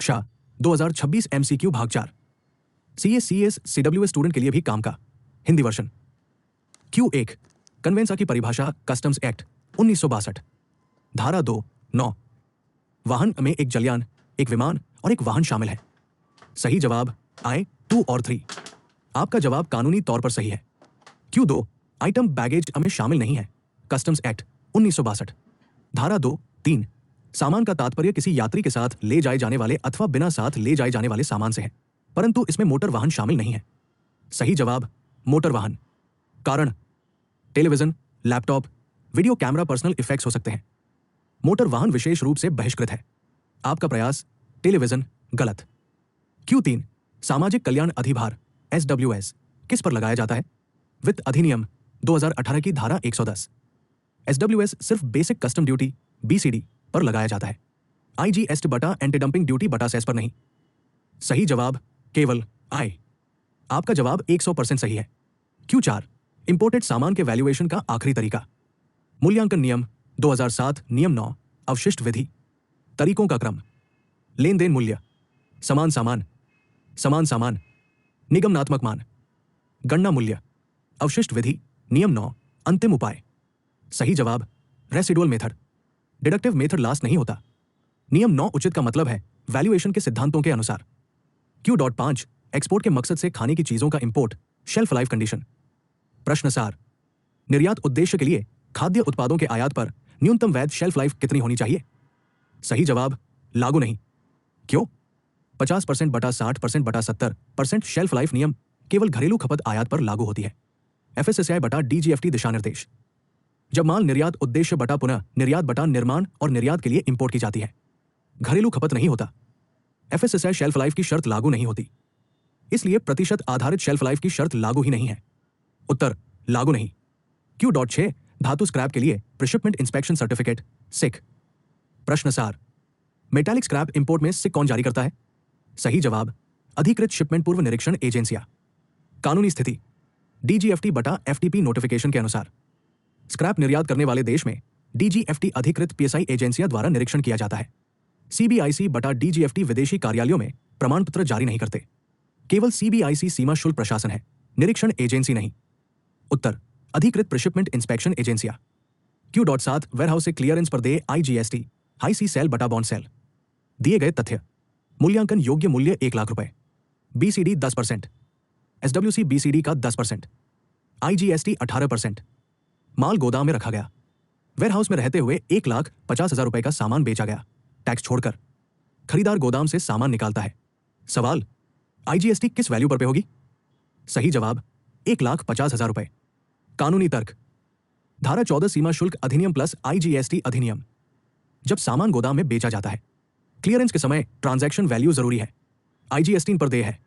कक्षा 2026 MCQ भाग 4 CS CWS student के लिए भी काम का हिंदी वर्षन। Q1 कन्वेंसा की परिभाषा कस्टम्स एक्ट 1962 धारा 2(9) वाहन में एक जलयान, एक विमान और एक वाहन शामिल है। सही जवाब I 2 और 3। आपका जवाब कानूनी तौर पर सही है। Q2 आइटम बैगेज में शामिल नहीं है। कस्टम्स एक्ट 1962 धारा 2(3) सामान का तात्पर्य किसी यात्री के साथ ले जाए जाने वाले अथवा बिना साथ ले जाए जाने वाले सामान से है, परंतु इसमें मोटर वाहन शामिल नहीं है। सही जवाब मोटर वाहन। कारण television, laptop, video camera, personal effects हो सकते हैं। मोटर वाहन विशेष रूप से बहिष्कृत है। आपका प्रयास टेलीविजन गलत। Q3 सामाजिक कल्याण अधिभार SWS किस पर लगाया जाता है? वित्त अधिनियम 2018 की धारा 110। SWS सिर्फ बेसिक कस्टम ड्यूटी BCD पर लगाया जाता है। IGST बटा एंटी डंपिंग ड्यूटी बटा सेस पर नहीं। सही जवाब केवल I। आपका जवाब 100% सही है। Q4 इंपोर्टेड सामान के वैल्यूएशन का आखिरी तरीका। मूल्यांकन नियम 2007 नियम 9 अवशिष्ट विधि। तरीकों का क्रम लेन देन मूल्य, समान सामान, समान सामान, निगमनात्मक मान, गणना मूल्य, अवशिष्ट विधि, नियम 9 अंतिम उपाय। सही जवाब residual method. Deductive method last नहीं होता। नियम 9 उचित का मतलब है वैल्यूएशन के सिद्धांतों के अनुसार। Q.5 एक्सपोर्ट के मकसद से खाने की चीजों का इंपोर्ट शेल्फ लाइफ कंडीशन। प्रश्न सार निर्यात उद्देश्य के लिए खाद्य उत्पादों के आयात पर न्यूनतम वैध शेल्फ लाइफ कितनी होनी चाहिए? सही जवाब लागू नहीं। क्यों? 50% बटा 60% बटा 70% शेल्फ लाइफ नियम केवल घरेलू खपत आयात पर लागू होती है। FSSAI बटा DGFT दिशा निर्देश। जब माल निर्यात उद्देश्य बटा पुनः निर्यात बटा निर्माण और निर्यात के लिए इंपोर्ट की जाती है, घरेलू खपत नहीं होता। FSSAI शेल्फ लाइफ की शर्त लागू नहीं होती, इसलिए प्रतिशत आधारित शेल्फ लाइफ की शर्त लागू ही नहीं है। उत्तर लागू नहीं। Q.6 धातु स्क्रैप के लिए प्रीशिपमेंट इंस्पेक्शन सर्टिफिकेट सिक। प्रश्न सार मेटालिक स्क्रैप इंपोर्ट में सिक कौन जारी करता है? सही जवाब अधिकृत शिपमेंट पूर्व निरीक्षण एजेंसियां। कानूनी स्थिति DGFT बटा FTP नोटिफिकेशन के अनुसार स्क्रैप निर्यात करने वाले देश में DGFT अधिकृत PSI एजेंसियां द्वारा निरीक्षण किया जाता है। CBIC बटा DGFT विदेशी कार्यालयों में प्रमाण पत्र जारी नहीं करते। केवल CBIC सीमा शुल्क प्रशासन है, निरीक्षण एजेंसी नहीं। उत्तर अधिकृत प्रीशिपमेंट इंस्पेक्शन एजेंसियां। Q.7 वेयरहाउस से क्लियरेंस पर दे IGST हाई सी सेल बटा बॉन्ड सेल। दिए गए तथ्य मूल्यांकन योग्य मूल्य 1 लाख रुपए, BCD 10%, SWC BCD का 10%, IGST 18%। माल गोदाम में रखा गया। वेयरहाउस में रहते हुए 1,50,000 रुपए का सामान बेचा गया, टैक्स छोड़कर। खरीदार गोदाम से सामान निकालता है। सवाल IGST किस वैल्यू पर पे होगी? सही जवाब 1,50,000 रुपए। कानूनी तर्क धारा 14 सीमा शुल्क अधिनियम प्लस IGST अधिनियम। जब सामान गोदाम में बेचा जाता है, क्लियरेंस के समय ट्रांजैक्शन वैल्यू जरूरी है। IGST इन पर देय है।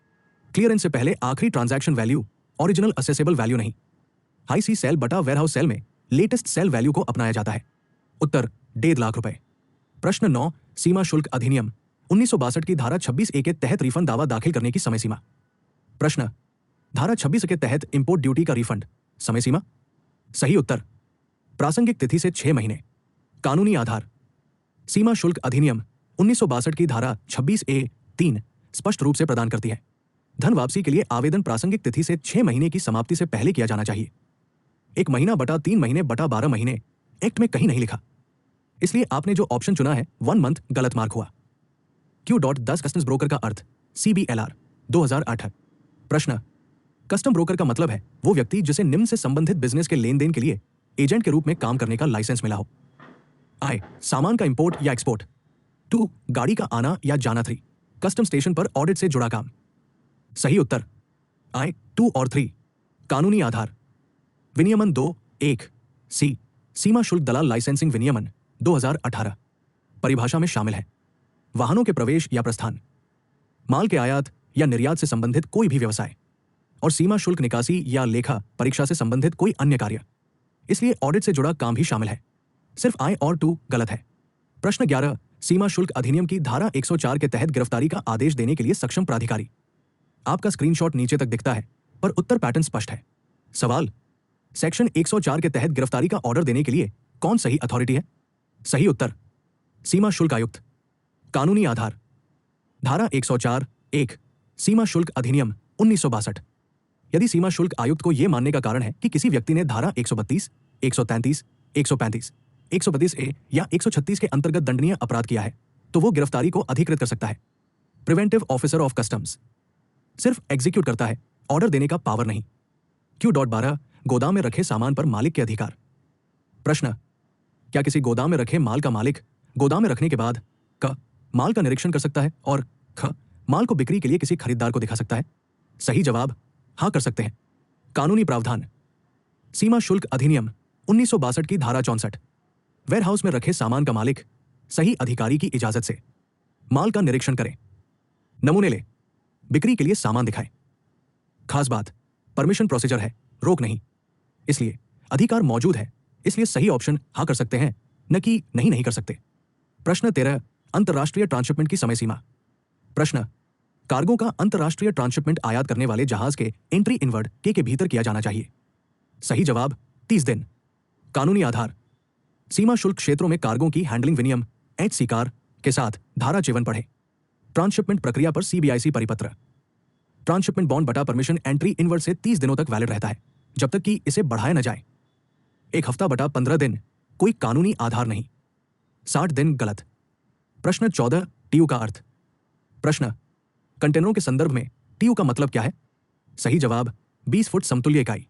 क्लियरेंस से पहले आखिरी transaction value, original accessible value नहीं। हाई सी सेल बटा वेयरहाउस सेल में लेटेस्ट सेल वैल्यू को अपनाया जाता है। उत्तर 1.5 लाख रुपए। प्रश्न 9 सीमा शुल्क अधिनियम 1962 की धारा 26A के तहत रिफंड दावा दाखिल करने की समय सीमा। प्रश्न धारा 26 के तहत इंपोर्ट ड्यूटी का रिफंड समय सीमा। सही उत्तर प्रासंगिक तिथि से 6 महीने। कानूनी आधार सीमा शुल्क अधिनियम 1962 की धारा 26A(3) स्पष्ट रूप से प्रदान करती है धन वापसी के लिए आवेदन प्रासंगिक तिथि से 6 महीने की समाप्ति से पहले किया जाना चाहिए। 1 महीना बटा 3 महीने बटा 12 महीने एक्ट में कहीं नहीं लिखा, इसलिए आपने जो ऑप्शन चुना है 1 मंथ गलत मार्क हुआ। Q.10 कस्टम्स ब्रोकर का अर्थ CBLR 2008। प्रश्न कस्टम ब्रोकर का मतलब है वो व्यक्ति जिसे निम्न से संबंधित बिजनेस के लेन देन के लिए एजेंट के रूप में काम करने का लाइसेंस मिला हो। I सामान का इंपोर्ट या एक्सपोर्ट। 2 गाड़ी का आना या जाना। 3 कस्टम स्टेशन पर ऑडिट से जुड़ा काम। सही उत्तर I 2 और 3। कानूनी आधार विनियमन 2(1) C सीमा शुल्क दलाल लाइसेंसिंग विनियमन 2018 परिभाषा में शामिल है वाहनों के प्रवेश या प्रस्थान, माल के आयात या निर्यात से संबंधित कोई भी व्यवसाय और सीमा शुल्क निकासी या लेखा परीक्षा से संबंधित कोई अन्य कार्य। इसलिए ऑडिट से जुड़ा काम भी शामिल है। सिर्फ I और 2 गलत है। प्रश्न 11 सीमा शुल्क अधिनियम की धारा 104 के तहत गिरफ्तारी का आदेश देने के लिए सक्षम प्राधिकारी। आपका स्क्रीनशॉट नीचे तक दिखता है, पर उत्तर पैटर्न स्पष्ट है। सवाल सेक्शन 104 के तहत गिरफ्तारी का ऑर्डर देने के लिए कौन सही अथॉरिटी है? सही उत्तर सीमा शुल्क आयुक्त। कानूनी आधार धारा 104 1 सीमा शुल्क अधिनियम 1962। यदि सीमा शुल्क आयुक्त को यह मानने का कारण है कि किसी व्यक्ति ने धारा 132, 133, 135, 132 ए या 136 के अंतर्गत दंडनीय अपराध किया है तो वो गिरफ्तारी को अधिकृत कर सकता है। प्रिवेंटिव ऑफिसर ऑफ कस्टम्स सिर्फ एग्जीक्यूट करता है, ऑर्डर देने का पावर नहीं। Q.12 गोदाम में रखे सामान पर मालिक के अधिकार। प्रश्न, क्या किसी गोदाम में रखे माल का मालिक गोदाम में रखने के बाद क माल का निरीक्षण कर सकता है और ख माल को बिक्री के लिए किसी खरीदार को दिखा सकता है? सही जवाब हाँ, कर सकते हैं। कानूनी प्रावधान, सीमा शुल्क अधिनियम 1962 की धारा 64, वेयरहाउस में रखे सामान का मालिक सही अधिकारी की इजाजत से माल का निरीक्षण करे, नमूने ले, बिक्री के लिए सामान दिखाए। खास बात, परमिशन प्रोसीजर है, रोक नहीं। इसलिए अधिकार मौजूद है, इसलिए सही ऑप्शन हाँ कर सकते हैं, न कि नहीं कर सकते। प्रश्न 13, अंतर्राष्ट्रीय ट्रांसशिपमेंट की समय सीमा। प्रश्न, कार्गो का अंतर्राष्ट्रीय ट्रांसशिपमेंट आयात करने वाले जहाज के एंट्री इनवर्ड के भीतर किया जाना चाहिए। सही जवाब 30 दिन। कानूनी आधार, सीमा शुल्क क्षेत्रों में कार्गो की हैंडलिंग विनियम HC कार के साथ धारा 54 पढ़े। ट्रांसशिपमेंट प्रक्रिया पर CBIC परिपत्र। ट्रांसशिपमेंट बॉन्ड बटा परमिशन एंट्री इनवर्ड से 30 दिनों तक वैलिड रहता है जब तक कि इसे बढ़ाया न जाए। 1 हफ्ता बटा 15 दिन, कोई कानूनी आधार नहीं। 60 दिन गलत। प्रश्न 14, TU का अर्थ। प्रश्न, कंटेनरों के संदर्भ में TU का मतलब क्या है? सही जवाब 20 फुट समतुल्य इकाई।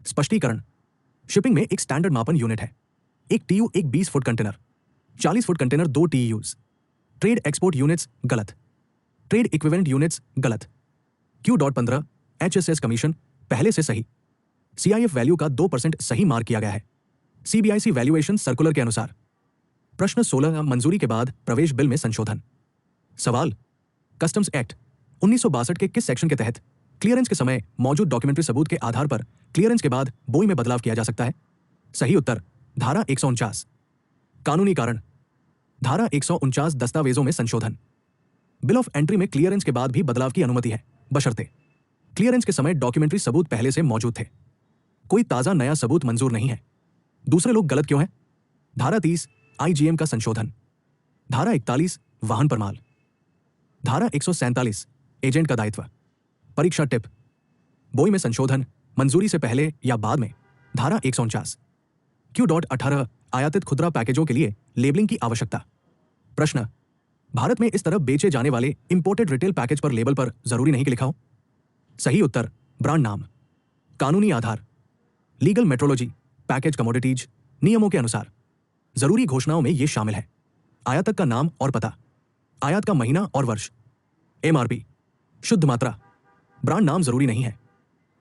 स्पष्टीकरण, शिपिंग में एक स्टैंडर्ड मापन यूनिट है। एक TU एक 20 foot container, 40 foot container 2 TEUs। Trade export units गलत। ट्रेड इक्विवेलेंट यूनिट्स गलत। Q.15 HSS कमीशन पहले से सही। CIF वैल्यू का 2% सही मार्क किया गया है CBIC वैल्यूएशन सर्कुलर के अनुसार। प्रश्न 16, मंजूरी के बाद प्रवेश बिल में संशोधन। सवाल, कस्टम्स एक्ट 1962 के किस सेक्शन के तहत क्लियरेंस के समय मौजूद डॉक्यूमेंट्री सबूत के आधार पर क्लियरेंस के बाद बोई में बदलाव किया जा सकता है? सही उत्तर धारा 149। कानूनी कारण, धारा 149 दस्तावेजों में संशोधन। बिल ऑफ एंट्री में क्लियरेंस के बाद भी बदलाव की अनुमति है, बशर्ते क्लियरेंस के समय डॉक्यूमेंट्री सबूत पहले से मौजूद थे। कोई ताजा नया सबूत मंजूर नहीं है। दूसरे लोग गलत क्यों हैं? धारा 30 IGM का संशोधन। धारा 41 वाहन पर माल। धारा 147 एजेंट का दायित्व। परीक्षा टिप, बोई में संशोधन मंजूरी से पहले या बाद में। धारा 149। Q.18 आयातित खुदरा पैकेजों के लिए लेबलिंग की आवश्यकता। प्रश्न, भारत में इस तरह बेचे जाने वाले इंपोर्टेड रिटेल पैकेज पर लेबल पर जरूरी नहीं कि लिखा हो? सही उत्तर ब्रांड नाम। कानूनी आधार, लीगल मेट्रोलॉजी पैकेज कमोडिटीज नियमों के अनुसार जरूरी घोषणाओं में ये शामिल है। आयातक का नाम और पता, आयात का महीना और वर्ष, MRP, शुद्ध मात्रा। ब्रांड नाम जरूरी नहीं है।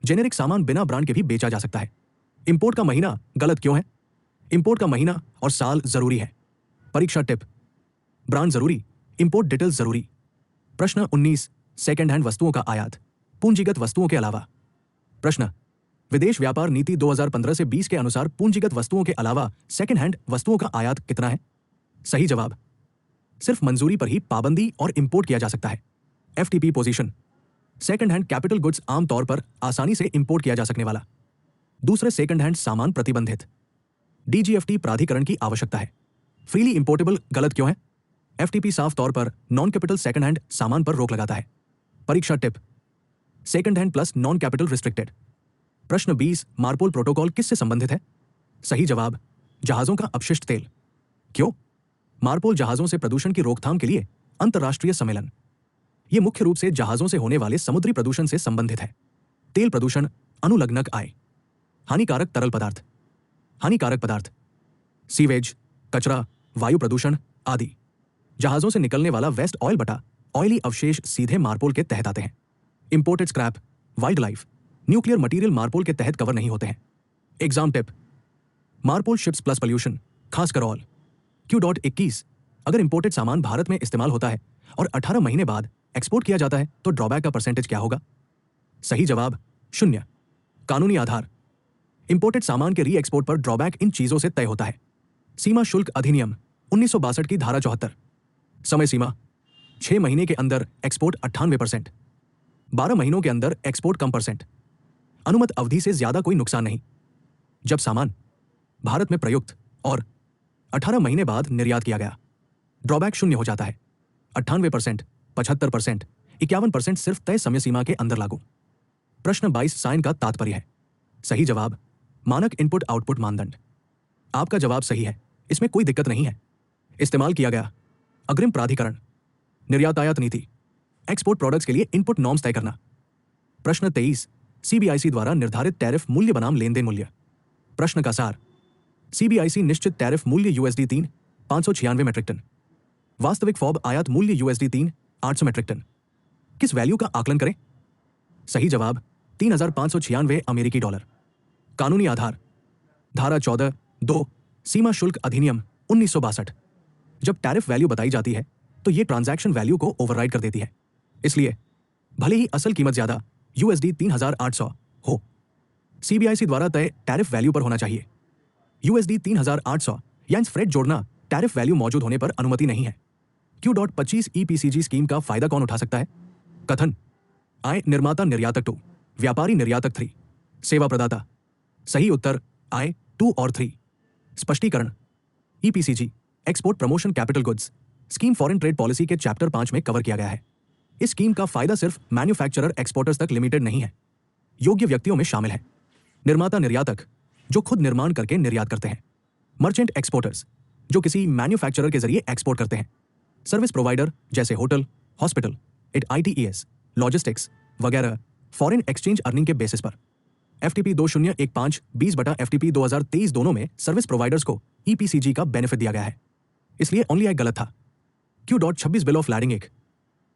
जेनेरिक सामान बिना ब्रांड के भी बेचा जा सकता है। इंपोर्ट का महीना गलत क्यों है? इंपोर्ट का महीना और साल जरूरी है। परीक्षा टिप, ब्रांड जरूरी, इंपोर्ट डिटेल्स जरूरी। प्रश्न 19, सेकेंड हैंड वस्तुओं का आयात पूंजीगत वस्तुओं के अलावा। प्रश्न, विदेश व्यापार नीति 2015 से 20 के अनुसार पूंजीगत वस्तुओं के अलावा सेकेंड हैंड वस्तुओं का आयात कितना है? सही जवाब, सिर्फ मंजूरी पर ही पाबंदी और इंपोर्ट किया जा सकता है। FTP position, second hand capital goods आमतौर पर आसानी से इंपोर्ट किया जा सकने वाला। दूसरे सेकेंड हैंड सामान प्रतिबंधित। DGFT प्राधिकरण की आवश्यकता है। फ्रीली इंपोर्टेबल गलत क्यों है? FTP साफ तौर पर नॉन कैपिटल सेकेंड हैंड सामान पर रोक लगाता है। परीक्षा tip, second hand plus non capital restricted. प्रश्न 20, मार्पोल प्रोटोकॉल किससे संबंधित है? सही जवाब, जहाजों का अपशिष्ट तेल। क्यों? मार्पोल जहाजों से प्रदूषण की रोकथाम के लिए अंतर्राष्ट्रीय सम्मेलन। यह मुख्य रूप से जहाजों से होने वाले समुद्री प्रदूषण से संबंधित है। तेल प्रदूषण, अनुलग्नक आय, हानिकारक तरल पदार्थ, हानिकारक पदार्थ, सीवेज, कचरा, वायु प्रदूषण आदि। जहाजों से निकलने वाला वेस्ट ऑयल बटा ऑयली अवशेष सीधे मार्पोल के तहत आते हैं। Imported scrap, wild life, nuclear material MARPOL के तहत कवर नहीं होते हैं। Exam tip, MARPOL ships plus pollution, खासकर ऑल। Q.21 अगर इंपोर्टेड सामान भारत में इस्तेमाल होता है और 18 महीने बाद एक्सपोर्ट किया जाता है तो ड्रॉबैक का परसेंटेज क्या होगा? सही जवाब 0। कानूनी आधार, इंपोर्टेड सामान के री एक्सपोर्ट पर ड्रॉबैक इन चीजों से तय होता है। सीमा शुल्क अधिनियम 1962 की धारा 74। समय सीमा, 6 महीने के अंदर एक्सपोर्ट 98%, 12 महीनों के अंदर एक्सपोर्ट कम %। अनुमत अवधि से ज्यादा कोई नुकसान नहीं। जब सामान भारत में प्रयुक्त और 18 महीने बाद निर्यात किया गया, ड्रॉबैक 0 हो जाता है। 98%, 75%, 51% सिर्फ तय समय सीमा के अंदर लागू। प्रश्न 22 साइन का तात्पर्य है। सही जवाब मानक इनपुट आउटपुट मानदंड। आपका जवाब सही है, इसमें कोई दिक्कत नहीं है। इस्तेमाल किया गया अग्रिम प्राधिकरण, निर्यात आयात नीति, एक्सपोर्ट प्रोडक्ट्स के लिए इनपुट नॉर्म्स तय करना। प्रश्न 23 सीबीआईसी द्वारा निर्धारित टैरिफ मूल्य बनाम लेन देन मूल्य। प्रश्न का सार, सीबीआईसी निश्चित टैरिफ मूल्य यूएसडी 3 596 मेट्रिक टन, वास्तविक फॉब आयात मूल्य यूएसडी 3 800 मेट्रिक टन। किस वैल्यू का आकलन करें? सही जवाब 3596 अमेरिकी डॉलर। कानूनी आधार धारा 14(2) सीमा शुल्क अधिनियम 1962। जब टैरिफ वैल्यू बताई जाती है तो ये ट्रांजैक्शन वैल्यू को ओवरराइड कर देती है, इसलिए भले ही असल कीमत ज्यादा यूएसडी 3800 हो, सीबीआईसी द्वारा तय टैरिफ वैल्यू पर होना चाहिए। यूएसडी 3800 या स्प्रेड जोड़ना टैरिफ वैल्यू मौजूद होने पर अनुमति नहीं है। Q.25 ईपीसीजी स्कीम का फायदा कौन उठा सकता है? कथन, आय निर्माता निर्यातक 2, व्यापारी निर्यातक 3, सेवा प्रदाता। सही उत्तर आय 2 और 3। स्पष्टीकरण, EPCG export promotion capital goods scheme foreign trade policy के चैप्टर 5 में कवर किया गया है। इस स्कीम का फायदा सिर्फ मैन्युफैक्चरर एक्सपोर्टर्स तक लिमिटेड नहीं है, योग्य व्यक्तियों में शामिल है। निर्माता निर्यातक जो खुद निर्माण करके निर्यात करते हैं, मर्चेंट एक्सपोर्टर्स जो किसी मैन्युफैक्चरर के जरिए एक्सपोर्ट करते हैं, सर्विस प्रोवाइडर जैसे होटल, हॉस्पिटल, आईटीईएस, लॉजिस्टिक्स वगैरह फॉरेन एक्सचेंज अर्निंग के बेसिस पर। एफटीपी 2015-20/एफटीपी 2023 दोनों में सर्विस प्रोवाइडर्स को ईपीसीजी का बेनिफिट दिया गया है, इसलिए ओनली आई गलत था। Q.26 bill of lading 1।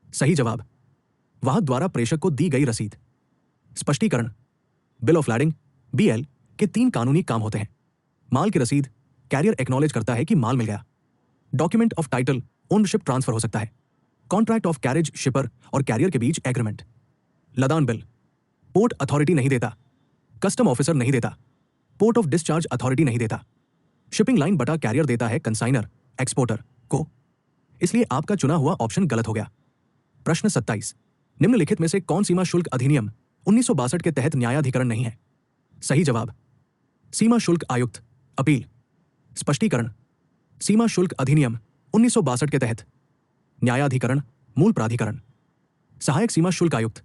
सही जवाब वाहक द्वारा प्रेषक को दी गई रसीद। स्पष्टीकरण, बिल ऑफ लैडिंग बीएल के 3 कानूनी काम होते हैं। माल की रसीद, कैरियर एक्नॉलेज करता है कि माल मिल गया। Document of title, ownership transfer हो सकता है। कॉन्ट्रैक्ट ऑफ कैरेज शिपर और कैरियर के बीच एग्रीमेंट। लदान बिल, पोर्ट अथॉरिटी नहीं देता, कस्टम ऑफिसर नहीं देता, पोर्ट ऑफ डिस्चार्ज अथॉरिटी नहीं देता। शिपिंग लाइन बटा कैरियर देता है कंसाइनर एक्सपोर्टर को, इसलिए आपका चुना हुआ ऑप्शन गलत हो गया। प्रश्न 27 निम्नलिखित में से कौन सीमा शुल्क अधिनियम 1962 के तहत न्यायाधिकरण नहीं है? सही जवाब सीमा शुल्क आयुक्त, अपील। स्पष्टीकरण, सीमा शुल्क अधिनियम 1962 के तहत न्यायाधिकरण मूल प्राधिकरण, सहायक सीमा शुल्क आयुक्त,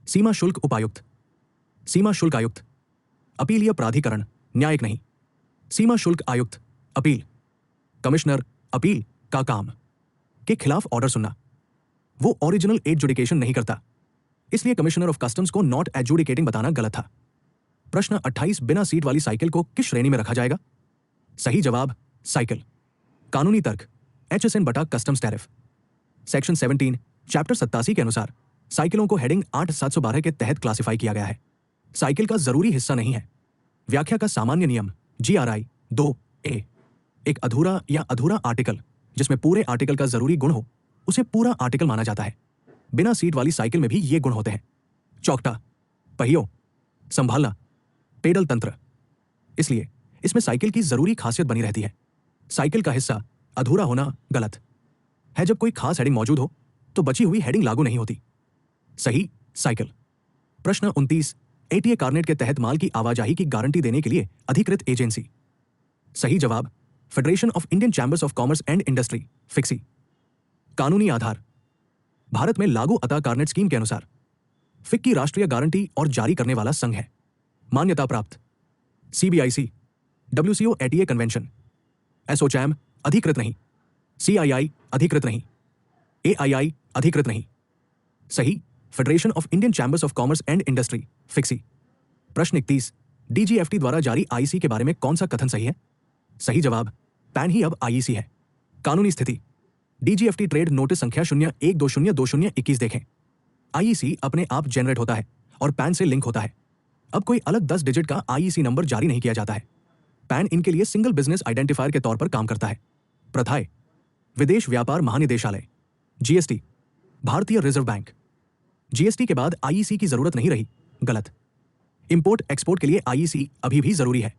सीमा शुल्क उपायुक्त, सीमा शुल्क आयुक्त, अपीलीय प्राधिकरण न्यायिक नहीं, सीमा शुल्क आयुक्त, अपील, कमिश्नर अपील का काम के खिलाफ ऑर्डर सुनना। वो ओरिजिनल एडजुडिकेशन नहीं करता, इसलिए कमिश्नर ऑफ कस्टम्स को नॉट एडजुडिकेटिंग बताना गलत था। प्रश्न 28 बिना सीट वाली साइकिल को किस श्रेणी में रखा जाएगा? सही जवाब साइकिल। कानूनी तर्क, HSN बटा कस्टम्स टैरिफ। सेक्शन 17 चैप्टर 87 के अनुसार साइकिलों को हेडिंग 8712 के तहत क्लासिफाई किया गया है। साइकिल का जरूरी हिस्सा नहीं है। व्याख्या का सामान्य नियम GRI 2A, एक अधूरा या अधूरा आर्टिकल जिसमें पूरे आर्टिकल का जरूरी गुण हो उसे पूरा आर्टिकल माना जाता है। बिना सीट वाली साइकिल में भी ये गुण होते हैं। चौकटा, पहियों, संभालना, पेडल तंत्र, इसलिए इसमें साइकिल की जरूरी खासियत बनी रहती है। साइकिल का हिस्सा अधूरा होना गलत है। जब कोई खास हेडिंग मौजूद हो तो बची हुई हेडिंग लागू नहीं होती। सही साइकिल। प्रश्न 29 ATA कार्नेट के तहत माल की आवाजाही की गारंटी देने के लिए अधिकृत एजेंसी। सही जवाब federation of Indian chambers of commerce and industry, fixie. कानूनी आधार भारत में लागू अता कार्नेट स्कीम के अनुसार फिक्की राष्ट्रीय गारंटी और जारी करने वाला संघ है। मान्यता प्राप्त CBIC, WCO ATA convention, ASSOCHAM अधिकृत नहीं, CII अधिकृत नहीं, AII अधिकृत नहीं। सही federation of Indian chambers of commerce and industry, fixie. प्रश्न 31 DGFT द्वारा जारी IEC के बारे में कौन सा कथन सही है? सही जवाब पैन ही अब IEC है। कानूनी स्थिति DGFT ट्रेड नोटिस संख्या 01202021 देखें। IEC अपने आप जनरेट होता है और पैन से लिंक होता है। अब कोई अलग 10 डिजिट का IEC नंबर जारी नहीं किया जाता है। पैन इनके लिए सिंगल बिजनेस आइडेंटिफायर के तौर पर काम करता है। प्रथाएं, विदेश व्यापार महानिदेशालय, GST, भारतीय रिजर्व बैंक। GST के बाद IEC की जरूरत नहीं रही, गलत। इंपोर्ट एक्सपोर्ट के लिए IEC अभी भी जरूरी है।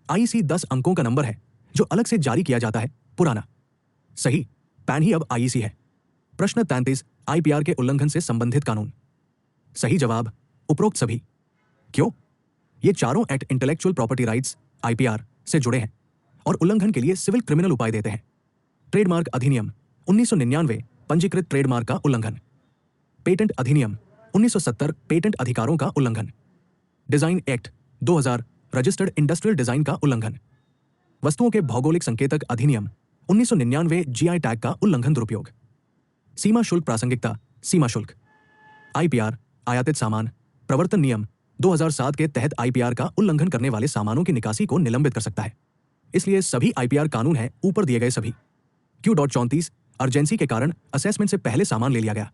IEC 10 अंकों का नंबर है जो अलग से जारी किया जाता है, पुराना। सही पैन ही अब IEC है। प्रश्न 33 IPR के उल्लंघन से संबंधित कानून। सही जवाब उपरोक्त सभी। क्यों? ये चारों act intellectual property rights IPR से जुड़े हैं और उल्लंघन के लिए सिविल क्रिमिनल उपाय देते हैं। ट्रेडमार्क अधिनियम 1999 पंजीकृत ट्रेडमार्क का उल्लंघन। पेटेंट अधिनियम 1970 पेटेंट अधिकारों का उल्लंघन। Design act 2000 registered industrial design का उल्लंघन। वस्तुओं के भौगोलिक संकेतक अधिनियम 1999 जीआई टैग का उल्लंघन दुरुपयोग। सीमा शुल्क प्रासंगिकता सीमा शुल्क। आईपीआर आयातित सामान प्रवर्तन नियम 2007 के तहत आईपीआर का उल्लंघन करने वाले सामानों की निकासी को निलंबित कर सकता है, इसलिए सभी आईपीआर कानून हैं ऊपर दिए गए सभी। Q.34 अर्जेंसी के कारण असेसमेंट से पहले सामान ले लिया गया।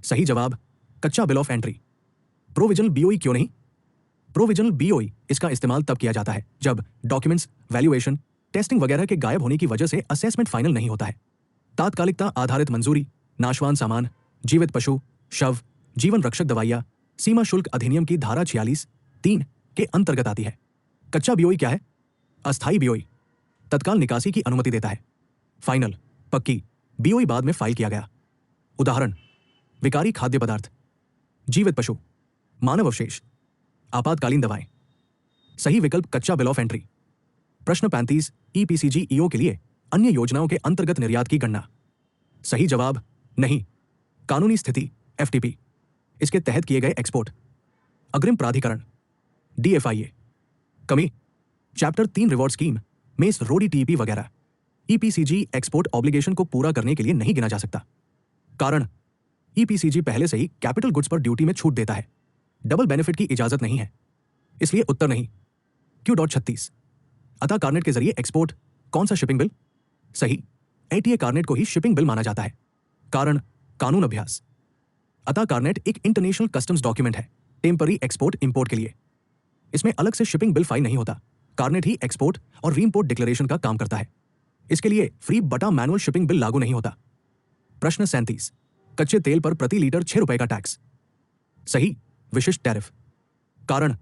सही जवाब कच्चा bill of entry. Provisional BOE क्यों नहीं? प्रोविजनल बीओई इसका इस्तेमाल तब किया जाता है जब डॉक्यूमेंट्स, वैल्यूएशन, टेस्टिंग वगैरह के गायब होने की वजह से असेसमेंट फाइनल नहीं होता है। तात्कालिकता आधारित मंजूरी, नाशवान सामान, जीवित पशु, शव, जीवन रक्षक दवाइयां सीमा शुल्क अधिनियम की धारा 46(3) के अंतर्गत आती है। कच्चा बीओई क्या है? अस्थायी बीओई तत्काल निकासी की अनुमति देता है। फाइनल पक्की बीओई बाद में फाइल किया गया। उदाहरण विकारी खाद्य पदार्थ, जीवित पशु, मानव अवशेष, आपातकालीन दवाएं। सही विकल्प कच्चा बिल ऑफ एंट्री। प्रश्न 35 ईपीसीजीईओ के लिए अन्य योजनाओं के अंतर्गत निर्यात की गणना। सही जवाब नहीं। कानूनी स्थिति एफटीपी, इसके तहत किए गए एक्सपोर्ट। अग्रिम प्राधिकरण डीएफआईए। कमी चैप्टर 3 रिवॉर्ड स्कीम में इस रोडी टीपी वगैरह ईपीसीजी एक्सपोर्ट ऑब्लिगेशन को पूरा करने के लिए नहीं गिना जा सकता। कारण ईपीसीजी पहले से ही कैपिटल गुड्स पर ड्यूटी में छूट देता है, डबल बेनिफिट की इजाजत नहीं है, इसलिए उत्तर नहीं। Q.36 अतः कार्नेट के जरिए एक्सपोर्ट कौन सा शिपिंग बिल? सही, एटीए कार्नेट को ही शिपिंग बिल माना जाता है। कारण कानून अभ्यास। अतः कार्नेट एक इंटरनेशनल कस्टम्स डॉक्यूमेंट है टेम्पररी एक्सपोर्ट इंपोर्ट के लिए। इसमें अलग से शिपिंग बिल फाइल नहीं होता, कार्नेट ही एक्सपोर्ट और रीइंपोर्ट डिक्लेरेशन का काम करता है। इसके लिए फ्री बटा मैनुअल शिपिंग बिल लागू नहीं होता। प्रश्न 37 कच्चे तेल पर प्रति लीटर 6 रुपए का टैक्स। सही, विशिष्ट टैरिफ। कारण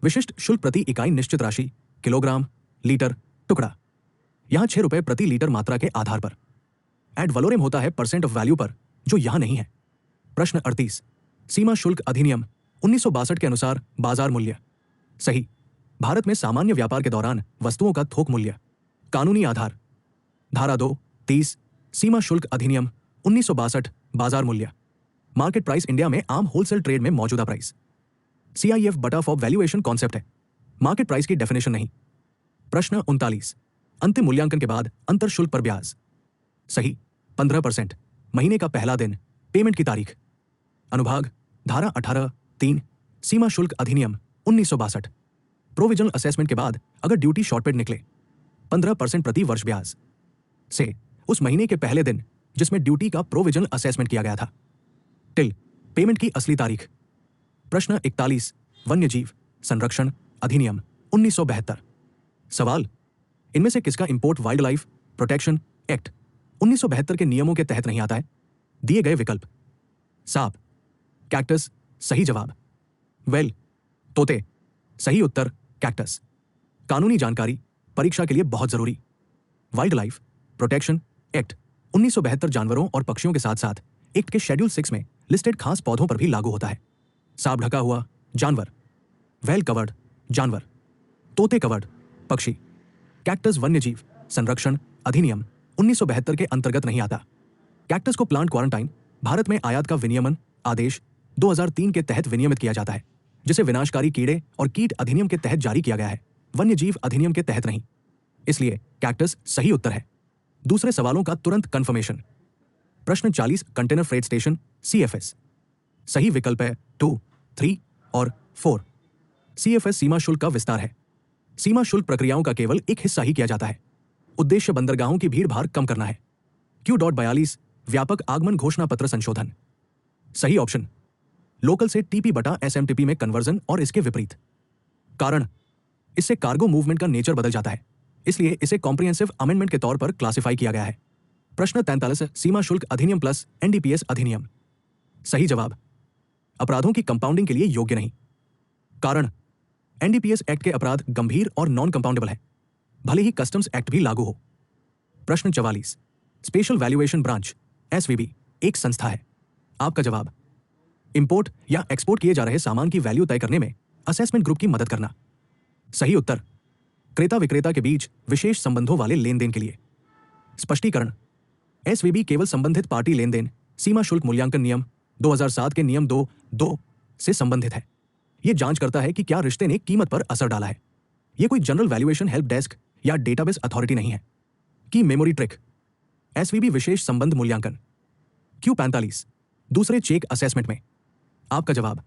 विशिष्ट शुल्क प्रति इकाई निश्चित राशि, किलोग्राम, लीटर, टुकड़ा। यहां 6 रुपए प्रति लीटर मात्रा के आधार पर। एड वलोरेम होता है परसेंट ऑफ वैल्यू पर, जो यहां नहीं है। प्रश्न 38 सीमा शुल्क अधिनियम 1962 के अनुसार बाजार मूल्य। सही, भारत में सामान्य व्यापार के दौरान वस्तुओं का थोक मूल्य। कानूनी आधार धारा 2(30) सीमा शुल्क अधिनियम 1962 बाजार मूल्य। मार्केट प्राइस इंडिया में आम होलसेल ट्रेड में मौजूदा प्राइस। CIF बटा फॉर वैल्यूएशन कॉन्सेप्ट है, मार्केट प्राइस की डेफिनेशन नहीं। प्रश्न 39 अंतिम मूल्यांकन के बाद अंतर शुल्क पर ब्याज। सही, 15%, महीने का पहला दिन, पेमेंट की तारीख। अनुभाग धारा 18(3) सीमा शुल्क अधिनियम 1962। प्रोविजनल असेसमेंट के बाद अगर ड्यूटी शॉर्टपेड निकले 15% प्रति वर्ष ब्याज से उस महीने के पहले दिन जिसमें ड्यूटी का प्रोविजनल असेसमेंट किया गया था, टिल पेमेंट की असली तारीख। प्रश्न 41 वन्यजीव संरक्षण अधिनियम 1972। सवाल इनमें से किसका import wild life protection act 1972 के नियमों के तहत नहीं आता है? दिए गए विकल्प। सांप, कैक्टस सही जवाब। वेल, तोते सही उत्तर कैक्टस। कानूनी जानकारी परीक्षा के लिए बहुत जरूरी। वाइल्ड लाइफ प्रोटेक्शन एक्ट 1972 जानवरों और पक्षियों के साथ साथ एक्ट के शेड्यूल 6 में लिस्टेड खास पौधों पर भी लागू होता है। सांप ढका हुआ जानवर, वेल कवर्ड जानवर, तोते कवर्ड पक्षी। कैक्टस वन्यजीव संरक्षण अधिनियम 1972 के अंतर्गत नहीं आता। कैक्टस को प्लांट क्वारंटाइन भारत में आयात का विनियमन आदेश 2003 के तहत विनियमित किया जाता है, जिसे विनाशकारी कीड़े और कीट अधिनियम के तहत जारी किया गया है, वन्यजीव अधिनियम के तहत नहीं। इसलिए कैक्टस सही उत्तर है। दूसरे सवालों का तुरंत कंफर्मेशन। प्रश्न 40 कंटेनर फ्रेट स्टेशन CFS। सही विकल्प है 2, 3 और 4। CFS सीमा शुल्क का विस्तार है। सीमा शुल्क प्रक्रियाओं का केवल एक हिस्सा ही किया जाता है। उद्देश्य बंदरगाहों की भीड़ भाड़ कम करना है। Q.42 व्यापक आगमन घोषणा पत्र संशोधन। सही ऑप्शन लोकल से TP बटा SMTP में कन्वर्जन और इसके विपरीत। कारण इससे कार्गो मूवमेंट का नेचर बदल जाता है, इसलिए इसे कॉम्प्रिहेंसिव अमेंडमेंट के तौर पर क्लासिफाई किया गया है। प्रश्न 43 सीमा शुल्क अधिनियम प्लस NDPS अधिनियम। सही जवाब अपराधों की कंपाउंडिंग के लिए योग्य नहीं। कारण NDPS एक्ट के अपराध गंभीर और नॉन कंपाउंडेबल है, भले ही कस्टम्स एक्ट भी लागू हो। प्रश्न 44 स्पेशल वैल्यूएशन ब्रांच SVB एक संस्था है। आपका जवाब इंपोर्ट या एक्सपोर्ट किए जा रहे सामान की वैल्यू तय करने में असेसमेंट ग्रुप की मदद करना। सही उत्तर क्रेता विक्रेता के बीच विशेष संबंधों वाले लेन देन के लिए। स्पष्टीकरण एसवीबी केवल संबंधित पार्टी लेन देन सीमा शुल्क मूल्यांकन नियम 2007 के नियम 2(2) से संबंधित है। यह जांच करता है कि क्या रिश्ते ने कीमत पर असर डाला है। यह कोई जनरल वैल्यूएशन हेल्प डेस्क या डेटाबेस अथॉरिटी नहीं है। की मेमोरी ट्रिक। एसवीबी विशेष संबंध मूल्यांकन Q45 दूसरे चेक असेसमेंट में। आपका जवाब।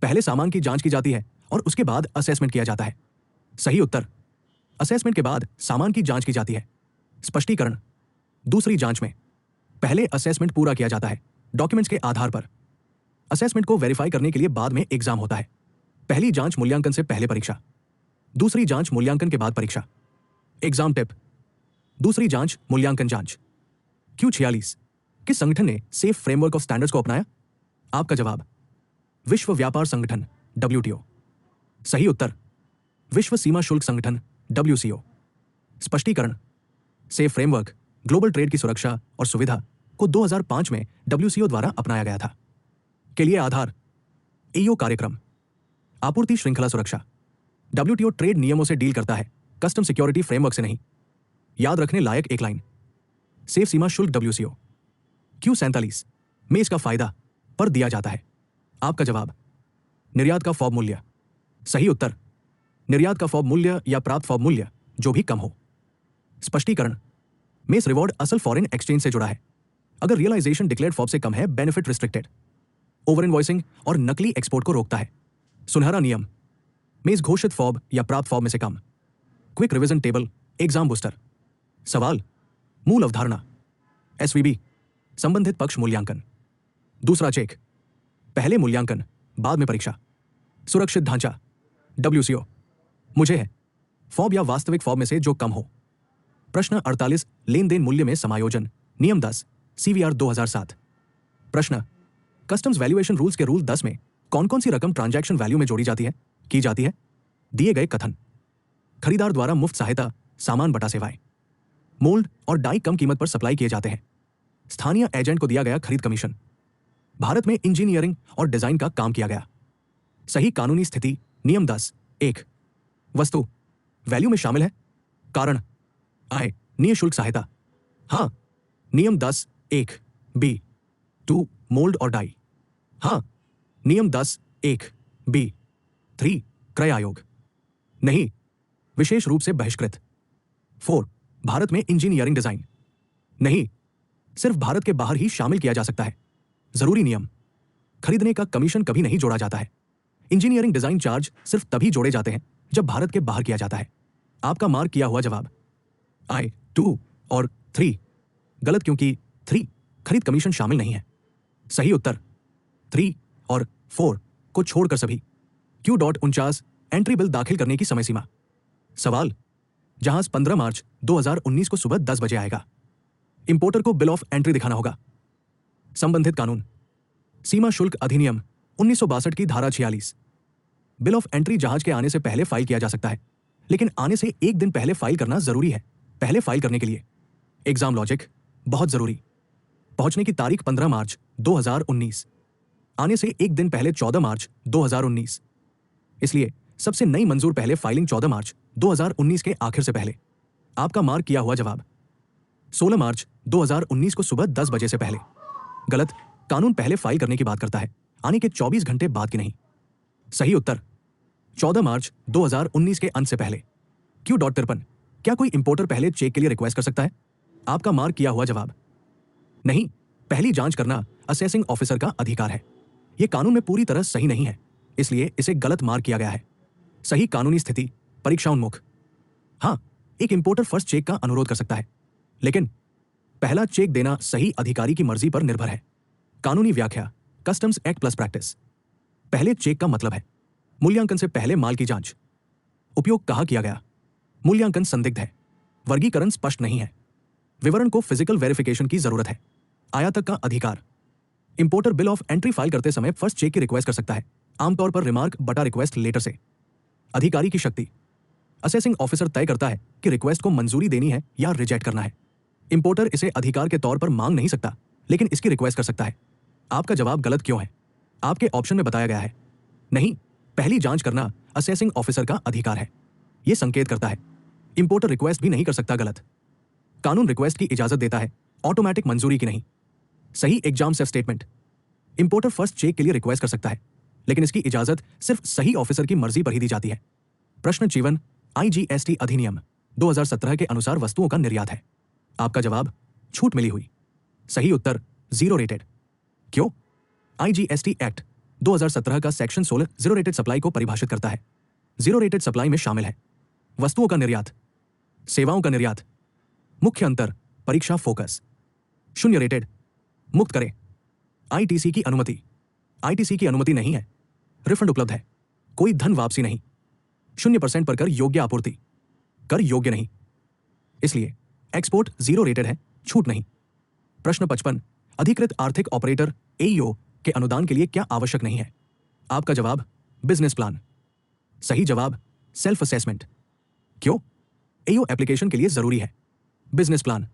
पहले सामान की जांच की जाती है और उसके बाद असेसमेंट किया जाता है। सही उत्तर। असेसमेंट के बाद सामान की जांच की जाती है। स्पष्टीकरण। दूसरी जांच में पहले असेसमेंट पूरा किया जाता है डॉक्यूमेंट्स के आधार पर। असेसमेंट को वेरीफाई करने के लिए बाद में एग्जाम होता है। पहली जांच मूल्यांकन से पहले परीक्षा, दूसरी जांच मूल्यांकन के बाद परीक्षा। Exam tip. दूसरी जांच मूल्यांकन जांच। Q46 किस संगठन ने सेफ फ्रेमवर्क ऑफ स्टैंडर्ड्स को अपनाया? आपका जवाब। विश्व व्यापार संगठन WTO। सही उत्तर। विश्व सीमा शुल्क संगठन WCO। स्पष्टीकरण। सेफ फ्रेमवर्क ग्लोबल ट्रेड की सुरक्षा और सुविधा को 2005 में WCO द्वारा अपनाया गया था। के लिए आधार। EO कार्यक्रम। आपूर्ति श्रृंखला सुरक्षा। WTO ट्रेड नियमों से डील करता है, कस्टम सिक्योरिटी फ्रेमवर्क से नहीं। याद रखने लायक एक लाइन। सेफ सीमा शुल्क WCO। Q47 में इसका फायदा पर दिया जाता है। आपका जवाब। निर्यात का फॉब मूल्य। सही उत्तर। निर्यात का फॉब मूल्य या प्राप्त फॉब मूल्य जो भी कम हो। स्पष्टीकरण। मेस रिवॉर्ड असल फॉरेन एक्सचेंज से जुड़ा है। अगर रियलाइजेशन डिक्लेयर्ड फॉब से कम है, बेनिफिट रिस्ट्रिक्टेड। ओवर इनवॉइसिंग और नकली एक्सपोर्ट को रोकता है। सुनहरा नियम। मेस घोषित फॉब या प्राप्त फॉब में से कम। Quick revision table exam booster. सवाल। मूल अवधारणा। एसवीबी संबंधित पक्ष मूल्यांकन। दूसरा चेक पहले मूल्यांकन बाद में परीक्षा। सुरक्षित ढांचा WCO मुझे है फॉब या वास्तविक फॉब में से जो कम हो। प्रश्न 48 लेन देन मूल्य में समायोजन नियम 10 CVR 2007। प्रश्न कस्टम्स वैल्यूएशन रूल्स के रूल 10 में कौन कौन सी रकम ट्रांजैक्शन वैल्यू में जोड़ी जाती है? दिए गए कथन। खरीदार द्वारा मुफ्त सहायता, सामान बटा सेवाएं। मोल्ड और डाई कम कीमत पर सप्लाई किए जाते हैं। स्थानीय एजेंट को दिया गया खरीद कमीशन। भारत में इंजीनियरिंग और डिजाइन का काम किया गया। सही कानूनी स्थिति नियम 10(1)। वस्तु वैल्यू में शामिल है। कारण आय निःशुल्क सहायता। हाँ नियम 10(1)(b)। 2 मोल्ड और डाई। हाँ नियम 10(1)(b)। 3 क्रय आयोग। नहीं विशेष रूप से बहिष्कृत। 4 भारत में इंजीनियरिंग डिजाइन। नहीं सिर्फ भारत के बाहर ही शामिल किया जा सकता है। जरूरी नियम। खरीदने का कमीशन कभी नहीं जोड़ा जाता है। इंजीनियरिंग डिजाइन चार्ज सिर्फ तभी जोड़े जाते हैं जब भारत के बाहर किया जाता है। आपका मार्क किया हुआ जवाब I 2 और 3 गलत, क्योंकि 3 खरीद कमीशन शामिल नहीं है। सही उत्तर 3 और 4 को छोड़कर सभी। Q.49 एंट्री बिल दाखिल करने की समय सीमा। सवाल। जहाज 15 मार्च 2019 को सुबह 10 बजे आएगा। इंपोर्टर को बिल ऑफ एंट्री दिखाना होगा। संबंधित कानून। सीमा शुल्क अधिनियम 1962 की धारा 46। बिल ऑफ एंट्री जहाज के आने से पहले फाइल किया जा सकता है, लेकिन आने से एक दिन पहले फाइल करना जरूरी है। पहले फाइल करने के लिए एग्जाम लॉजिक बहुत जरूरी। पहुंचने की तारीख 15 मार्च 2019, आने से एक दिन पहले 14 मार्च 2019। इसलिए सबसे नई मंजूर पहले फाइलिंग 14 मार्च 2019 के आखिर से पहले। आपका मार्क किया हुआ जवाब 16 मार्च 2019 को सुबह 10 बजे से पहले। गलत, कानून पहले फाइल करने की बात करता है, आने के 24 घंटे बाद की नहीं। सही उत्तर 14 मार्च 2019 के अंत से पहले। Q.53 क्या कोई इंपोर्टर पहले चेक के लिए रिक्वेस्ट कर सकता है? आपका मार्क किया हुआ जवाब नहीं। पहली जांच करना असेसिंग ऑफिसर का अधिकार है। यह कानून में पूरी तरह सही नहीं है, इसलिए इसे गलत मार्क किया गया है। सही कानूनी स्थिति परीक्षा उन्मुख। हां, एक इंपोर्टर फर्स्ट चेक का अनुरोध कर सकता है, लेकिन पहला चेक देना सही अधिकारी की मर्जी पर निर्भर है। कानूनी व्याख्या कस्टम्स एक्ट प्लस प्रैक्टिस। पहले चेक का मतलब है मूल्यांकन से पहले माल की जांच। उपयोग कहां किया गया? मूल्यांकन संदिग्ध है। वर्गीकरण स्पष्ट नहीं है। विवरण को फिजिकल वेरिफिकेशन की जरूरत है। आयातक का अधिकार। Importer bill of entry file करते समय फर्स्ट चेक की रिक्वेस्ट कर सकता है, आमतौर पर रिमार्क बटा रिक्वेस्ट लेटर से। अधिकारी की शक्ति। असेसिंग ऑफिसर तय करता है कि रिक्वेस्ट को मंजूरी देनी है या रिजेक्ट करना है। इंपोर्टर इसे अधिकार के तौर पर मांग नहीं सकता, लेकिन इसकी रिक्वेस्ट कर सकता है। आपका जवाब गलत क्यों है? आपके ऑप्शन में बताया गया है नहीं, पहली जांच करना असेसिंग ऑफिसर का अधिकार है। यह संकेत करता है इंपोर्टर रिक्वेस्ट भी नहीं कर सकता। गलत, कानून रिक्वेस्ट की इजाजत देता है ऑटोमेटिक मंजूरी की नहीं। सही exam safe statement. Importer first check के लिए रिक्वेस्ट कर सकता है, लेकिन इसकी इजाजत सिर्फ सही ऑफिसर की मर्जी पर ही दी जाती है। प्रश्न जीवन IGST अधिनियम 2017 के अनुसार वस्तुओं का निर्यात है। आपका जवाब छूट मिली हुई। सही उत्तर 0 रेटेड। क्यों? IGST एक्ट 2017 का सेक्शन 16 0 रेटेड सप्लाई को परिभाषित करता है। 0 रेटेड सप्लाई में शामिल है वस्तुओं का निर्यात, सेवाओं का निर्यात। मुख्य अंतर परीक्षा फोकस। 0 रेटेड मुक्त करें। ITC की अनुमति। ITC की अनुमति नहीं है। रिफंड उपलब्ध है। कोई धन वापसी नहीं। 0% पर कर योग्य आपूर्ति। कर योग्य नहीं, इसलिए एक्सपोर्ट 0 रेटेड है, छूट नहीं। प्रश्न 55 अधिकृत आर्थिक ऑपरेटर AEO के अनुदान के लिए क्या आवश्यक नहीं है? आपका जवाब बिजनेस प्लान। सही जवाब सेल्फ असेसमेंट। क्यों? AEO एप्लीकेशन के लिए जरूरी है। बिजनेस प्लान,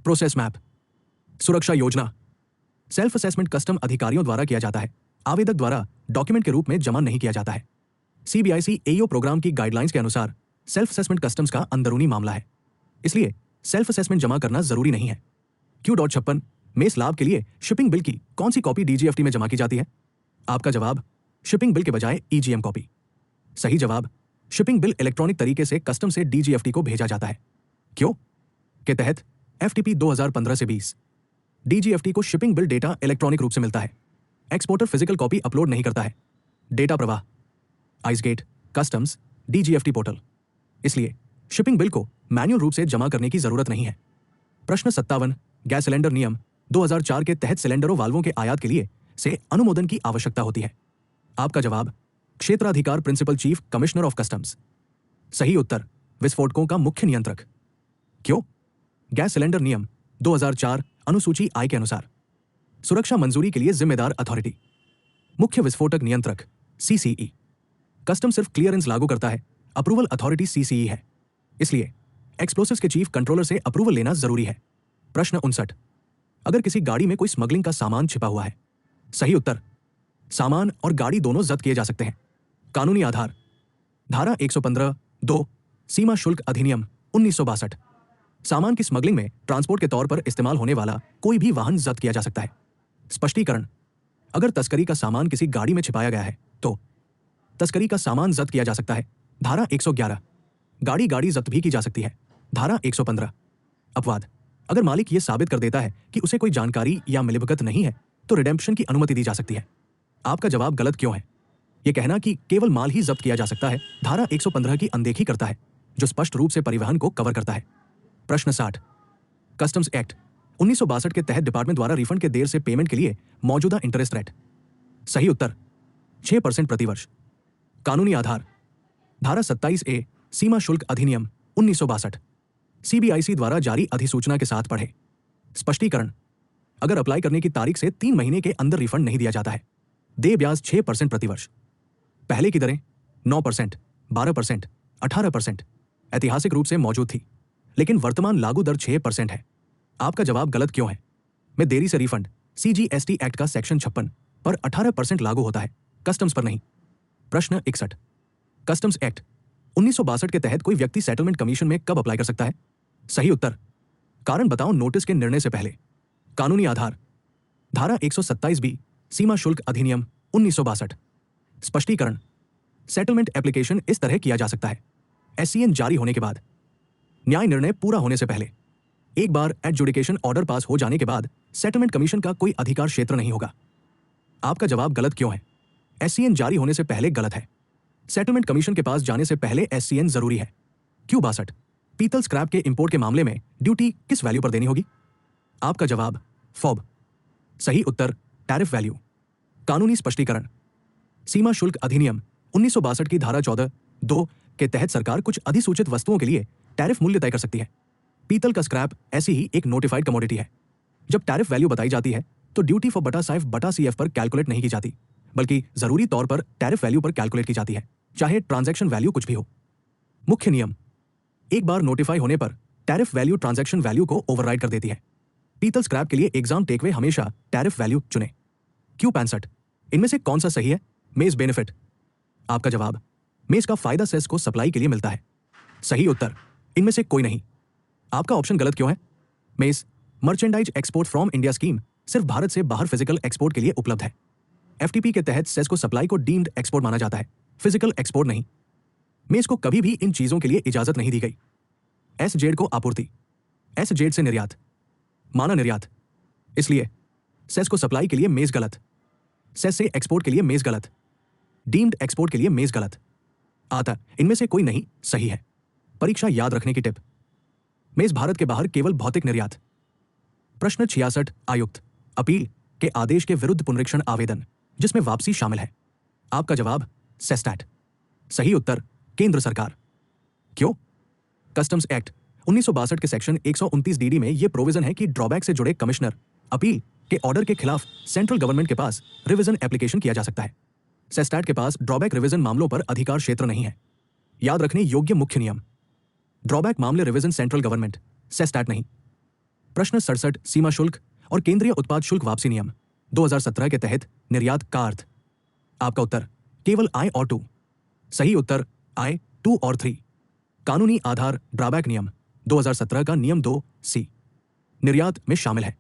प्रोसेस मैप, सुरक्षा योजना। सेल्फ असेसमेंट कस्टम अधिकारियों द्वारा किया जाता है, आवेदक द्वारा डॉक्यूमेंट के रूप में जमा नहीं किया जाता है। CBIC AEO प्रोग्राम की गाइडलाइंस के अनुसार सेल्फ असेसमेंट कस्टम्स का अंदरूनी मामला है, इसलिए सेल्फ असेसमेंट जमा करना जरूरी नहीं है। Q.56 मेस लाभ के लिए शिपिंग बिल की कौन सी कॉपी DGFT में जमा की जाती है? आपका जवाब शिपिंग बिल के बजाय EGM कॉपी। सही जवाब शिपिंग बिल इलेक्ट्रॉनिक तरीके से कस्टम से DGFT को भेजा जाता है। क्यों? के तहत FTP 2015 से 20 DGFT को शिपिंग बिल डेटा इलेक्ट्रॉनिक रूप से मिलता है। एक्सपोर्टर फिजिकल कॉपी अपलोड नहीं करता है। डेटा प्रवाह आइसगेट, कस्टम्स, DGFT पोर्टल, इसलिए शिपिंग बिल को मैन्युअल रूप से जमा करने की जरूरत नहीं है। प्रश्न 57 गैस सिलेंडर नियम 2004 के तहत सिलेंडरों वाल्वों के आयात के लिए से अनुमोदन की आवश्यकता होती है। आपका जवाब क्षेत्राधिकार principal chief commissioner of customs. सही उत्तर विस्फोटकों का मुख्य नियंत्रक। क्यों? गैस सिलेंडर नियम 2004 अनुसूची I के अनुसार सुरक्षा मंजूरी के लिए जिम्मेदार अथॉरिटी मुख्य विस्फोटक नियंत्रक CCE। कस्टम सिर्फ क्लियरेंस लागू करता है, अप्रूवल अथॉरिटी CCE है, इसलिए एक्सप्लोसिव्स के चीफ कंट्रोलर से अप्रूवल लेना जरूरी है। प्रश्न 59 अगर किसी गाड़ी में कोई स्मगलिंग का सामान छिपा हुआ है? सही उत्तर सामान और गाड़ी दोनों जब्त किए जा सकते हैं। कानूनी आधार धारा 115(2) सीमा शुल्क अधिनियम 1962। सामान की स्मगलिंग में ट्रांसपोर्ट के तौर पर इस्तेमाल होने वाला कोई भी वाहन जब्त किया जा सकता है। स्पष्टीकरण अगर तस्करी का सामान किसी गाड़ी में छिपाया गया है तो तस्करी का सामान जब्त किया जा सकता है, धारा 111। गाड़ी जब्त भी की जा सकती है, धारा 115। अपवाद अगर मालिक ये साबित कर देता है कि उसे कोई जानकारी या मिलीभगत नहीं है तो रिडेम्पशन की अनुमति दी जा सकती है। आपका जवाब गलत क्यों है? यह कहना कि केवल माल ही जब्त किया जा सकता है धारा 115 की अनदेखी करता है, जो स्पष्ट रूप से परिवहन को कवर करता है। प्रश्न 60 कस्टम्स एक्ट 1962 के तहत डिपार्टमेंट द्वारा रिफंड के देर से पेमेंट के लिए मौजूदा इंटरेस्ट रेट। सही उत्तर 6% प्रतिवर्ष। कानूनी आधार धारा 27A सीमा शुल्क अधिनियम 1962। CBIC द्वारा जारी अधिसूचना के साथ पढ़े। स्पष्टीकरण अगर अप्लाई करने की तारीख से 3 महीने के अंदर रिफंड नहीं दिया जाता है, देय ब्याज 6% प्रतिवर्ष। पहले की दरें 9%, 12%, 18% ऐतिहासिक रूप से मौजूद थी, लेकिन वर्तमान लागू दर 6% है। आपका जवाब गलत क्यों है? में देरी से रिफंड CGST एक्ट का सेक्शन 56 पर 18% लागू होता है, कस्टम्स पर नहीं। प्रश्न 61 कस्टम्स एक्ट 1962 के तहत कोई व्यक्ति सेटलमेंट कमीशन में कब अप्लाई कर सकता है? सही उत्तर कारण बताओ नोटिस के निर्णय से पहले। कानूनी आधार धारा 127B सीमा शुल्क अधिनियम 1962। स्पष्टीकरण सेटलमेंट एप्लीकेशन इस तरह किया जा सकता है SCN जारी होने के बाद, न्याय निर्णय पूरा होने से पहले। एक बार एडजुडिकेशन ऑर्डर पास हो जाने के बाद सेटलमेंट कमीशन का कोई अधिकार क्षेत्र नहीं होगा। आपका जवाब गलत क्यों है? SCN जारी होने से पहले गलत है। सेटलमेंट कमीशन के पास जाने से पहले SCN जरूरी है। Q62 पीतल स्क्रैप के इंपोर्ट के मामले में ड्यूटी किस वैल्यू पर देनी होगी? आपका जवाब FOB। सही उत्तर टैरिफ वैल्यू। कानूनी स्पष्टीकरण सीमा शुल्क अधिनियम 1962 की धारा 14(2) के तहत सरकार कुछ अधिसूचित वस्तुओं के लिए टैरिफ मूल्य तय कर सकती है। पीतल का स्क्रैप ऐसी ही एक नोटिफाइड कमोडिटी है। जब टैरिफ वैल्यू बताई जाती है तो ड्यूटी फॉर बटा साइफ बटा CF पर कैलकुलेट नहीं की जाती, बल्कि जरूरी तौर पर टैरिफ वैल्यू पर कैलकुलेट की जाती है, चाहे ट्रांजैक्शन वैल्यू कुछ भी हो। मुख्य नियम एक बार नोटिफाई होने पर टैरिफ वैल्यू ट्रांजैक्शन वैल्यू को ओवरराइड कर देती है। पीतल स्क्रैप के लिए एग्जाम टेकवे हमेशा टैरिफ वैल्यू चुने। Q65 इनमें से कौन सा सही है? मेज बेनिफिट। आपका जवाब मेज का फायदा सेस को सप्लाई के लिए मिलता है। सही उत्तर इनमें से कोई नहीं। आपका ऑप्शन गलत क्यों है? मेज merchandise export from India scheme सिर्फ भारत से बाहर फिजिकल एक्सपोर्ट के लिए उपलब्ध है। एफटीपी के तहत सेस को सप्लाई को डीम्ड एक्सपोर्ट माना जाता है, फिजिकल एक्सपोर्ट नहीं। मेज को कभी भी इन चीजों के लिए इजाजत नहीं दी गई। एस जेड को आपूर्ति, एस जेड से निर्यात, माना निर्यात, इसलिए सेस को सप्लाई के लिए मेज गलत, सेस से एक्सपोर्ट के लिए मेज गलत, डीम्ड एक्सपोर्ट के लिए मेज गलत। आता इनमें से कोई नहीं सही है। परीक्षा याद रखने की टिप, मेज भारत के बाहर केवल भौतिक निर्यात। प्रश्न 66 आयुक्त अपील के आदेश के विरुद्ध पुनरीक्षण आवेदन जिसमें वापसी शामिल है। आपका जवाब सेस्टैट। सही उत्तर केंद्र सरकार। क्यों? कस्टम्स एक्ट 1962 के सेक्शन 129 डीडी में यह प्रोविजन है कि ड्रॉबैक से जुड़े कमिश्नर अपील के ऑर्डर के खिलाफ सेंट्रल गवर्नमेंट के पास रिवीजन एप्लीकेशन किया जा सकता है। सेस्टैट के पास ड्रॉबैक रिवीजन मामलों पर अधिकार क्षेत्र नहीं है। याद रखने योग्य मुख्य नियम, ड्रॉबैक मामले रिवीजन सेंट्रल गवर्नमेंट, सेस्टैट नहीं। प्रश्न 67 सीमा शुल्क और केंद्रीय उत्पाद शुल्क वापसी नियम 2017 के तहत निर्यात का अर्थ। आपका उत्तर केवल I और II। सही उत्तर I, II और III। कानूनी आधार ड्रॉबैक नियम 2017 का नियम 2C निर्यात में शामिल है।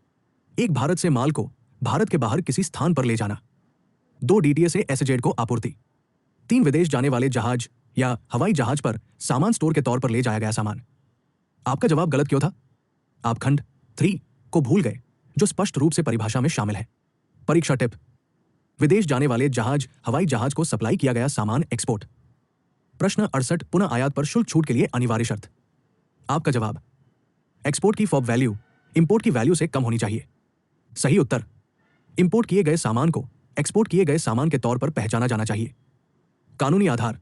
एक भारत से माल को भारत के बाहर किसी स्थान पर ले जाना। 2 DTA से एसजेड को आपूर्ति। 3 विदेश जाने वाले जहाज या हवाई जहाज पर सामान स्टोर के तौर पर ले जाया गया सामान। आपका जवाब गलत क्यों था? आप खंड 3 को भूल गए जो स्पष्ट रूप से परिभाषा में शामिल है। परीक्षा टिप, विदेश जाने वाले जहाज हवाई जहाज को सप्लाई किया गया सामान एक्सपोर्ट। प्रश्न 68 पुनः आयात पर शुल्क छूट के लिए अनिवार्य शर्त। आपका जवाब export key fob value import की वैल्यू से कम होनी चाहिए। सही उत्तर इंपोर्ट किए गए सामान को एक्सपोर्ट किए गए सामान के तौर पर पहचाना जाना चाहिए। कानूनी आधार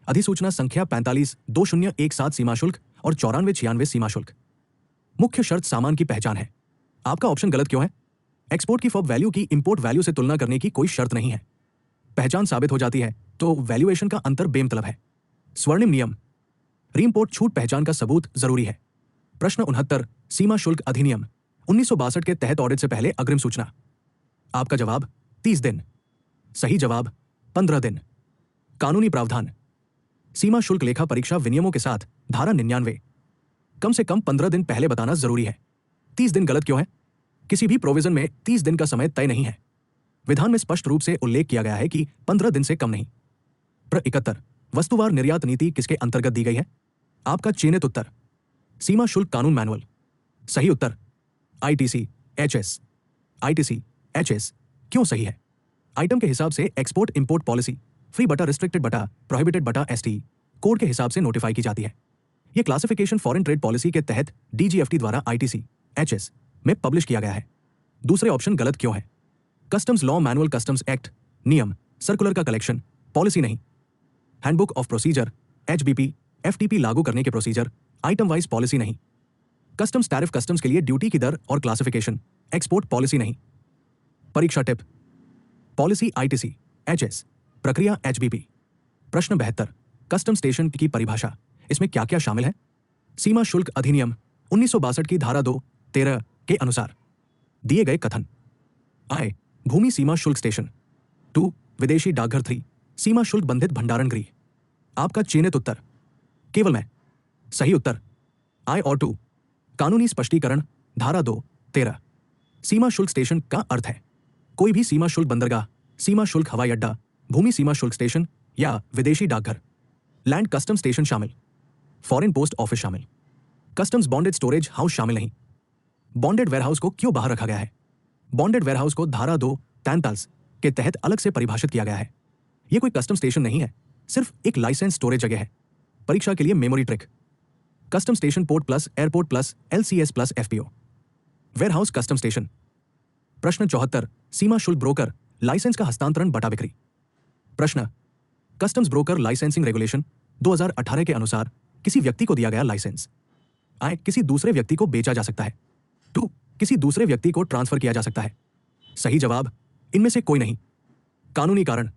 अधिसूचना संख्या 45-2017 सीमा शुल्क और 94-96 सीमा शुल्क। मुख्य शर्त सामान की पहचान है। आपका ऑप्शन गलत क्यों है? एक्सपोर्ट की फॉब वैल्यू की इंपोर्ट वैल्यू से तुलना करने की कोई शर्त नहीं है। पहचान साबित हो जाती है तो वैल्यूएशन का अंतर बेमतलब है। स्वर्णिम नियम रीइंपोर्ट छूट पहचान का सबूत जरूरी है। प्रश्न 69 सीमा शुल्क अधिनियम 1962 के तहत ऑडिट से पहले अग्रिम सूचना। आपका जवाब 30 दिन। सही जवाब 15 दिन। कानूनी प्रावधान सीमा शुल्क लेखा परीक्षा विनियमों के साथ धारा 99 कम से कम 15 दिन पहले बताना जरूरी है। 30 दिन गलत क्यों है? किसी भी प्रोविजन में 30 दिन का समय तय नहीं है। विधान में स्पष्ट रूप से उल्लेख किया गया है कि 15 दिन से कम नहीं। प्रश्न 71 वस्तुवार निर्यात नीति किसके अंतर्गत दी गई है? आपका चयनित उत्तर सीमा शुल्क कानून मैनुअल। सही उत्तर ITC HS। ITC HS क्यों सही है? आइटम के हिसाब से एक्सपोर्ट इंपोर्ट पॉलिसी फ्री बटा रिस्ट्रिक्टेड बटा प्रोहिबिटेड बटा STE कोड के हिसाब से नोटिफाई की जाती है। यह क्लासिफिकेशन फॉरेन ट्रेड पॉलिसी के तहत DGFT द्वारा ITC HS में पब्लिश किया गया है। दूसरे ऑप्शन गलत क्यों है? Customs law manual customs act नियम सर्कुलर का कलेक्शन पॉलिसी नहीं। Handbook of procedure HBP FTP लागू करने के प्रोसीजर आइटम वाइज पॉलिसी नहीं। कस्टम्स टैरिफ कस्टम्स के लिए ड्यूटी की दर और क्लासिफिकेशन एक्सपोर्ट पॉलिसी नहीं। परीक्षा टिप पॉलिसी ITC HS प्रक्रिया HBP। प्रश्न 72 कस्टम स्टेशन की परिभाषा इसमें क्या क्या शामिल है? सीमा शुल्क अधिनियम 1962 की धारा 2(13) के अनुसार दिए गए कथन। I भूमि सीमा शुल्क स्टेशन। 2 विदेशी डाकघर। 3 सीमा शुल्क बंधित भंडारण गृह। आपका चयनित उत्तर केवल मैं। सही उत्तर I और II कानूनी स्पष्टीकरण धारा 2(13 सीमा शुल्क स्टेशन का अर्थ है कोई भी सीमा शुल्क बंदरगाह, सीमा शुल्क हवाई अड्डा, भूमि सीमा शुल्क स्टेशन या विदेशी डाकघर। लैंड कस्टम स्टेशन शामिल, फॉरेन पोस्ट ऑफिस शामिल। कस्टम्स बॉन्डेड स्टोरेज हाउस शामिल नहीं। बॉन्डेड वेयरहाउस को क्यों बाहर रखा गया है? बॉन्डेड वेयरहाउस को धारा 2(43) के तहत अलग से परिभाषित किया गया है। यह कोई कस्टम स्टेशन नहीं है, सिर्फ एक लाइसेंस स्टोरेज जगह है। परीक्षा के लिए memory trick, custom station port plus airport plus LCS plus FPO warehouse custom station. प्रश्न 74 सीमा शुल्क ब्रोकर लाइसेंस का हस्तांतरण बटा बिक्री। प्रश्न कस्टम्स ब्रोकर लाइसेंसिंग रेगुलेशन 2018 के अनुसार किसी व्यक्ति को दिया गया लाइसेंस I किसी दूसरे व्यक्ति को बेचा जा सकता है। 2 किसी दूसरे व्यक्ति को ट्रांसफर किया जा सकता है। सही जवाब इनमें से कोई नहीं। कानूनी कारण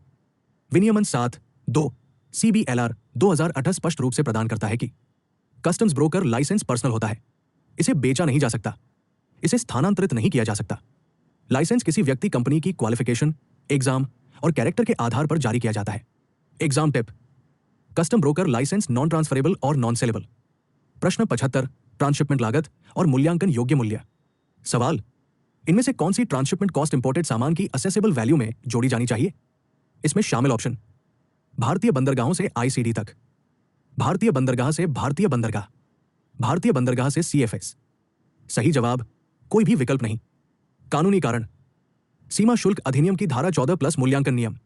विनियमन 7(2) CBLR 2018 स्पष्ट रूप से प्रदान करता है कि कस्टम्स ब्रोकर लाइसेंस पर्सनल होता है। इसे बेचा नहीं जा सकता, इसे स्थानांतरित नहीं किया जा सकता। लाइसेंस किसी व्यक्ति कंपनी की क्वालिफिकेशन, एग्जाम और कैरेक्टर के आधार पर जारी किया जाता है। Exam tip custom broker licence non transferable और नॉन सेलेबल। प्रश्न 75 ट्रांसशिपमेंट लागत और मूल्यांकन योग्य मूल्य। सवाल, इनमें से कौन सी ट्रांसशिपमेंट कॉस्ट इंपोर्टेड सामान की असेसेबल वैल्यू में जोड़ी जानी चाहिए? इसमें शामिल ऑप्शन: भारतीय बंदरगाहों से आईसीडी तक, भारतीय बंदरगाह से भारतीय बंदरगाह, भारतीय बंदरगाह से सीएफएस। सही जवाब कोई भी विकल्प नहीं। कानूनी कारण: सीमा शुल्क अधिनियम की धारा 14 प्लस मूल्यांकन नियम।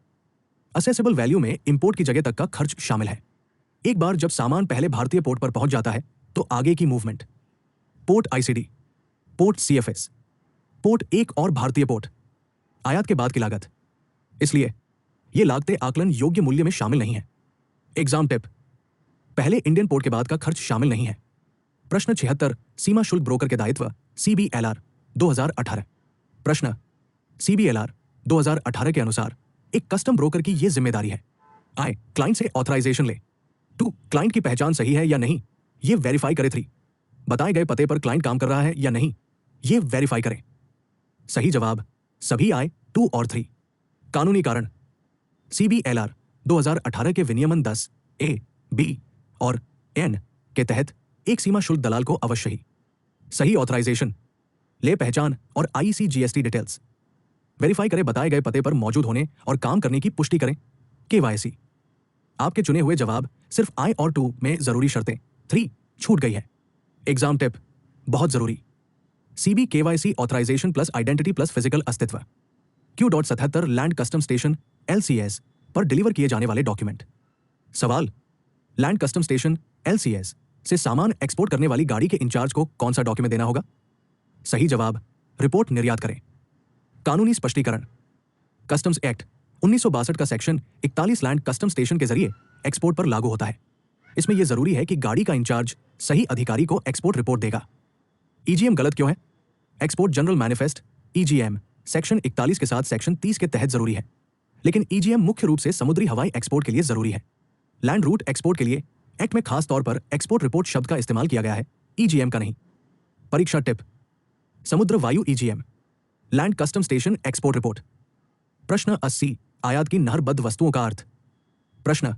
असेसेबल वैल्यू में इंपोर्ट की जगह तक का खर्च शामिल है। एक बार जब सामान पहले भारतीय पोर्ट पर पहुंच जाता है तो आगे की movement, port ICD, port CFS, port एक और भारतीय पोर्ट, आयात के बाद की लागत। इसलिए ये लागतें आकलन योग्य मूल्य में शामिल नहीं है। एग्जाम टिप: पहले इंडियन पोर्ट के बाद का खर्च शामिल नहीं है। प्रश्न 76, सीमा शुल्क ब्रोकर के दायित्व, सीबीएलआर 2018। प्रश्न, सीबीएलआर 2018 के अनुसार एक कस्टम ब्रोकर की यह जिम्मेदारी है: आए, क्लाइंट से ऑथराइजेशन ले। 2, क्लाइंट की पहचान सही है या नहीं, ये वेरीफाई करे। 3, बताए गए पते पर क्लाइंट काम कर रहा है या नहीं, ये वेरीफाई करें। सही जवाब सभी आए 2 और 3। कानूनी कारण: सीबीएलआर 2018 के विनियमन 10 ए, बी और एन के तहत एक सीमा शुल्क दलाल को अवश्य ही सही ऑथराइजेशन ले, पहचान और आईसी जीएसटी डिटेल्स वेरीफाई करें, बताए गए पते पर मौजूद होने और काम करने की पुष्टि करें, केवाईसी। आपके चुने हुए जवाब सिर्फ आई और 2 में जरूरी शर्तें 3 छूट गई है। एग्जाम टिप बहुत जरूरी: CB KYC authorisation plus identity plus physical अस्तित्व। Q.77 land custom station LCS पर डिलीवर किए जाने वाले डॉक्यूमेंट। सवाल, लैंड कस्टम स्टेशन LCS से सामान एक्सपोर्ट करने वाली गाड़ी के इंचार्ज को कौन सा डॉक्यूमेंट देना होगा? सही जवाब रिपोर्ट निर्यात करें। कानूनी स्पष्टीकरण: कस्टम्स एक्ट 1962 का सेक्शन 41 लैंड कस्टम स्टेशन के जरिए एक्सपोर्ट पर लागू होता है। इसमें यह जरूरी है कि गाड़ी का इंचार्ज सही अधिकारी को एक्सपोर्ट रिपोर्ट देगा। ईजीएम गलत क्यों है? Export general manifest EGM section 41 के साथ सेक्शन 30 के तहत जरूरी है, लेकिन ईजीएम मुख्य रूप से समुद्री हवाई एक्सपोर्ट के लिए जरूरी है। लैंड रूट एक्सपोर्ट के लिए एक्ट में खास तौर पर एक्सपोर्ट रिपोर्ट शब्द का इस्तेमाल किया गया है, ईजीएम का नहीं। परीक्षा टिप: समुद्र वायु EGM, land custom station export report. प्रश्न 80, आयात की नहरबद्ध वस्तुओं का अर्थ। प्रश्न,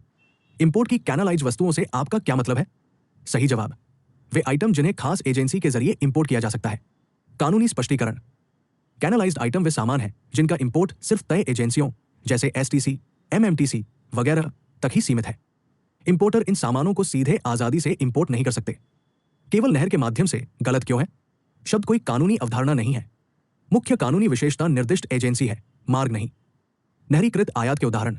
इंपोर्ट की कैनालाइज वस्तुओं से आपका क्या मतलब है? सही जवाब वे आइटम जिन्हें खास एजेंसी के जरिए इंपोर्ट किया जा सकता है। कानूनी स्पष्टीकरण: कैनालाइज्ड आइटम वे सामान है जिनका इंपोर्ट सिर्फ तय एजेंसियों जैसे एसटीसी, एमएमटीसी वगैरह तक ही सीमित है। इंपोर्टर इन सामानों को सीधे आजादी से इंपोर्ट नहीं कर सकते। केवल नहर के माध्यम से गलत क्यों है? शब्द कोई कानूनी अवधारणा नहीं है। मुख्य कानूनी विशेषता निर्दिष्ट एजेंसी है, मार्ग नहीं। नहरीकृत आयात के उदाहरण: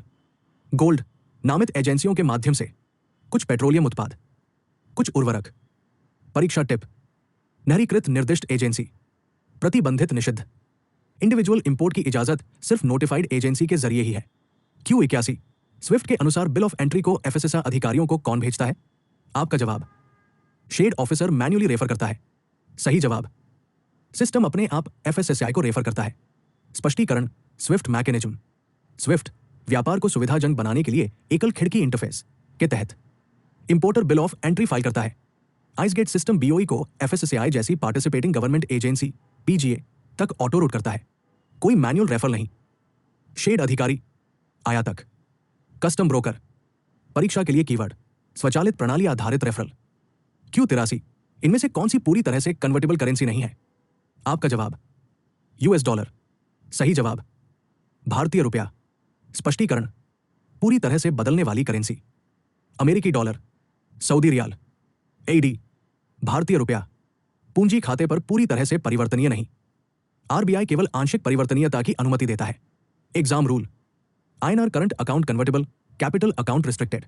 गोल्ड नामित एजेंसियों के माध्यम से, कुछ पेट्रोलियम उत्पाद, कुछ उर्वरक। परीक्षा टिप: नहरीकृत निर्दिष्ट एजेंसी, प्रतिबंधित निषिद्ध। इंडिविजुअल इंपोर्ट की इजाजत सिर्फ नोटिफाइड एजेंसी के जरिए ही है। Q81 स्विफ्ट के अनुसार बिल ऑफ एंट्री को एफएसएसआई अधिकारियों को कौन भेजता है? आपका जवाब शेड ऑफिसर मैन्युअली रेफर करता है। सही जवाब सिस्टम अपने आप एफएसएसआई को रेफर करता है। स्पष्टीकरण: स्विफ्ट मैकेनिज्म। स्विफ्ट व्यापार को सुविधाजनक बनाने के लिए एकल खिड़की इंटरफेस के तहत importer bill of entry file करता है। आइसगेट सिस्टम बीओई को एफएसएसआई जैसी पार्टिसिपेटिंग गवर्नमेंट एजेंसी पीजीए तक ऑटो रूट करता है, कोई मैनुअल रेफर नहीं। शेड अधिकारी, आयातक, कस्टम ब्रोकर। परीक्षा के लिए कीवर्ड: स्वचालित प्रणाली आधारित रेफरल। Q83 इनमें से कौन सी पूरी तरह से कन्वर्टेबल करेंसी नहीं है? आपका जवाब यूएस डॉलर। सही जवाब भारतीय रुपया। स्पष्टीकरण: पूरी तरह से बदलने वाली करेंसी। अमेरिकी डॉलर, सऊदी रियाल। एडी भारतीय रुपया, पूंजी खाते पर पूरी तरह से परिवर्तनीय नहीं। आरबीआई केवल आंशिक परिवर्तनीयता की अनुमति देता है। Exam rule: INR current account convertible, capital account restricted.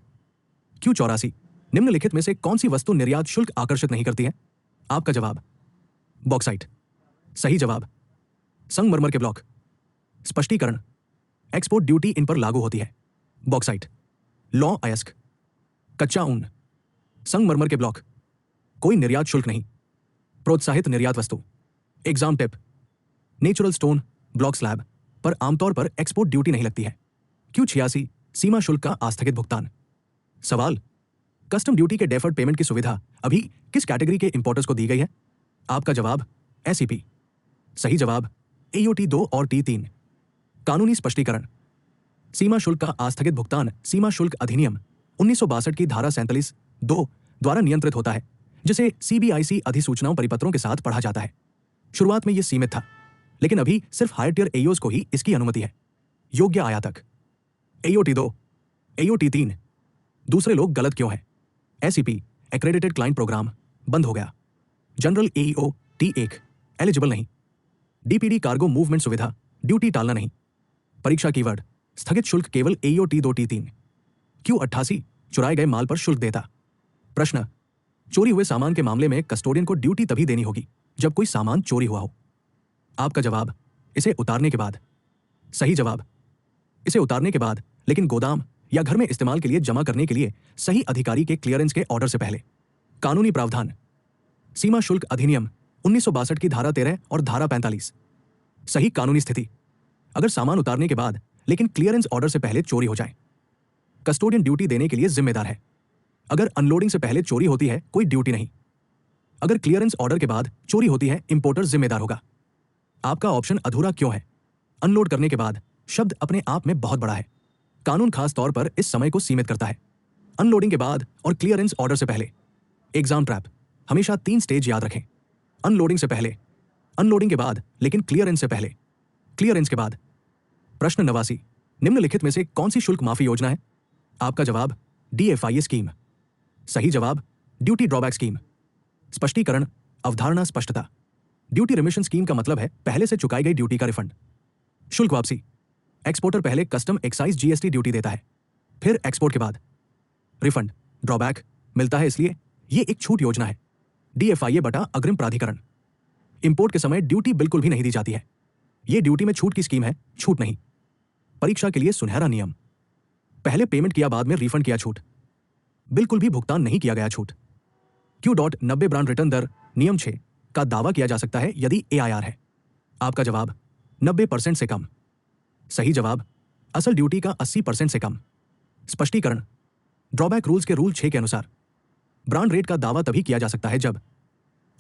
Q84 निम्नलिखित में से कौन सी वस्तु निर्यात शुल्क आकर्षित नहीं करती है? आपका जवाब बॉक्साइट। सही जवाब संगमरमर के ब्लॉक। स्पष्टीकरण: एक्सपोर्ट ड्यूटी इन पर लागू होती है। बॉक्साइट, लॉ अयस्क, कच्चा ऊन, संगमरमर के ब्लॉक, कोई निर्यात शुल्क नहीं। प्रोत्साहित निर्यात वस्तु। Exam tip: natural stone, block slab पर आमतौर पर एक्सपोर्ट ड्यूटी नहीं लगती है। Q86 सीमा शुल्क का आस्थगित भुगतान। सवाल: कस्टम ड्यूटी के डेफर्ड पेमेंट की सुविधा अभी किस कैटेगरी के इंपोर्टर्स को दी गई है? आपका जवाब एसईपी। सही जवाब AOT 2 और T3। कानूनी स्पष्टीकरण: सीमा शुल्क का आस्थगित भुगतान सीमा शुल्क अधिनियम 1962 की धारा 47(2) द्वारा नियंत्रित होता है, जिसे CBIC अधिसूचनाओं परिपत्रों के साथ पढ़ा जाता है। शुरुआत में यह सीमित था, लेकिन अभी सिर्फ हायर टियर एईओज को ही इसकी अनुमति है। योग्य आयातक एईओटी 2, एईओटी 3। दूसरे लोग गलत क्यों हैं? एसीपी एक्रेडिटेड क्लाइंट प्रोग्राम बंद हो गया। जनरल एईओ T1 एलिजिबल नहीं। डीपीडी कार्गो मूवमेंट सुविधा, ड्यूटी टालना नहीं। परीक्षा कीवर्ड स्थगित शुल्क केवल एईओटी 2 T3। Q88 चुराए गए माल पर शुल्क देता। प्रश्न चोरी हुए सामान के मामले में कस्टोडियन को ड्यूटी तभी देनी होगी जब कोई सामान चोरी हुआ हो। आपका जवाब इसे उतारने के बाद। सही जवाब इसे उतारने के बाद, लेकिन गोदाम या घर में इस्तेमाल के लिए जमा करने के लिए सही अधिकारी के क्लियरेंस के ऑर्डर से पहले। कानूनी प्रावधान सीमा शुल्क अधिनियम 1962 की धारा 13 और धारा 45। सही कानूनी स्थिति अगर सामान उतारने के बाद लेकिन क्लियरेंस ऑर्डर से पहले चोरी हो जाए, कस्टोडियन ड्यूटी देने के लिए जिम्मेदार है। अगर अनलोडिंग से पहले चोरी होती है, कोई ड्यूटी नहीं। अगर क्लियरेंस ऑर्डर के बाद चोरी होती है, इंपोर्टर जिम्मेदार होगा। आपका ऑप्शन अधूरा क्यों है? अनलोड करने के बाद शब्द अपने आप में बहुत बड़ा है। कानून खास तौर पर इस समय को सीमित करता है। अनलोडिंग के बाद और क्लियरेंस ऑर्डर से पहले। एग्जाम ट्रैप हमेशा 3 स्टेज याद रखें। अनलोडिंग से पहले, अनलोडिंग के बाद लेकिन क्लियरेंस से पहले, क्लियरेंस के बाद। प्रश्न 89 निम्नलिखित में से कौन सी शुल्क माफी योजना है? आपका जवाब DFIA स्कीम। सही जवाब ड्यूटी ड्रॉबैक स्कीम। स्पष्टीकरण अवधारणा स्पष्टता। ड्यूटी रिमिशन स्कीम का मतलब है पहले से चुकाई गई ड्यूटी का रिफंड। शुल्क वापसी एक्सपोर्टर पहले कस्टम एक्साइज GST ड्यूटी देता है, फिर एक्सपोर्ट के बाद रिफंड ड्रॉबैक मिलता है, इसलिए यह एक छूट योजना है। DFIA बटा अग्रिम प्राधिकरण। इंपोर्ट के समय ड्यूटी बिल्कुल भी नहीं दी जाती है। यह ड्यूटी में छूट की स्कीम है, छूट नहीं। परीक्षा के लिए सुनहरा नियम पहले पेमेंट किया बाद में रिफंड किया छूट। बिल्कुल भी भुगतान नहीं किया गया छूट। Q.90 ब्रांड रिटर्न दर नियम 6 का दावा किया जा सकता है यदि AIR है। आपका जवाब 90% से कम। सही जवाब असल ड्यूटी का 80% से कम। स्पष्टीकरण ड्रॉबैक रूल्स के रूल 6 के अनुसार ब्रांड रेट का दावा तभी किया जा सकता है जब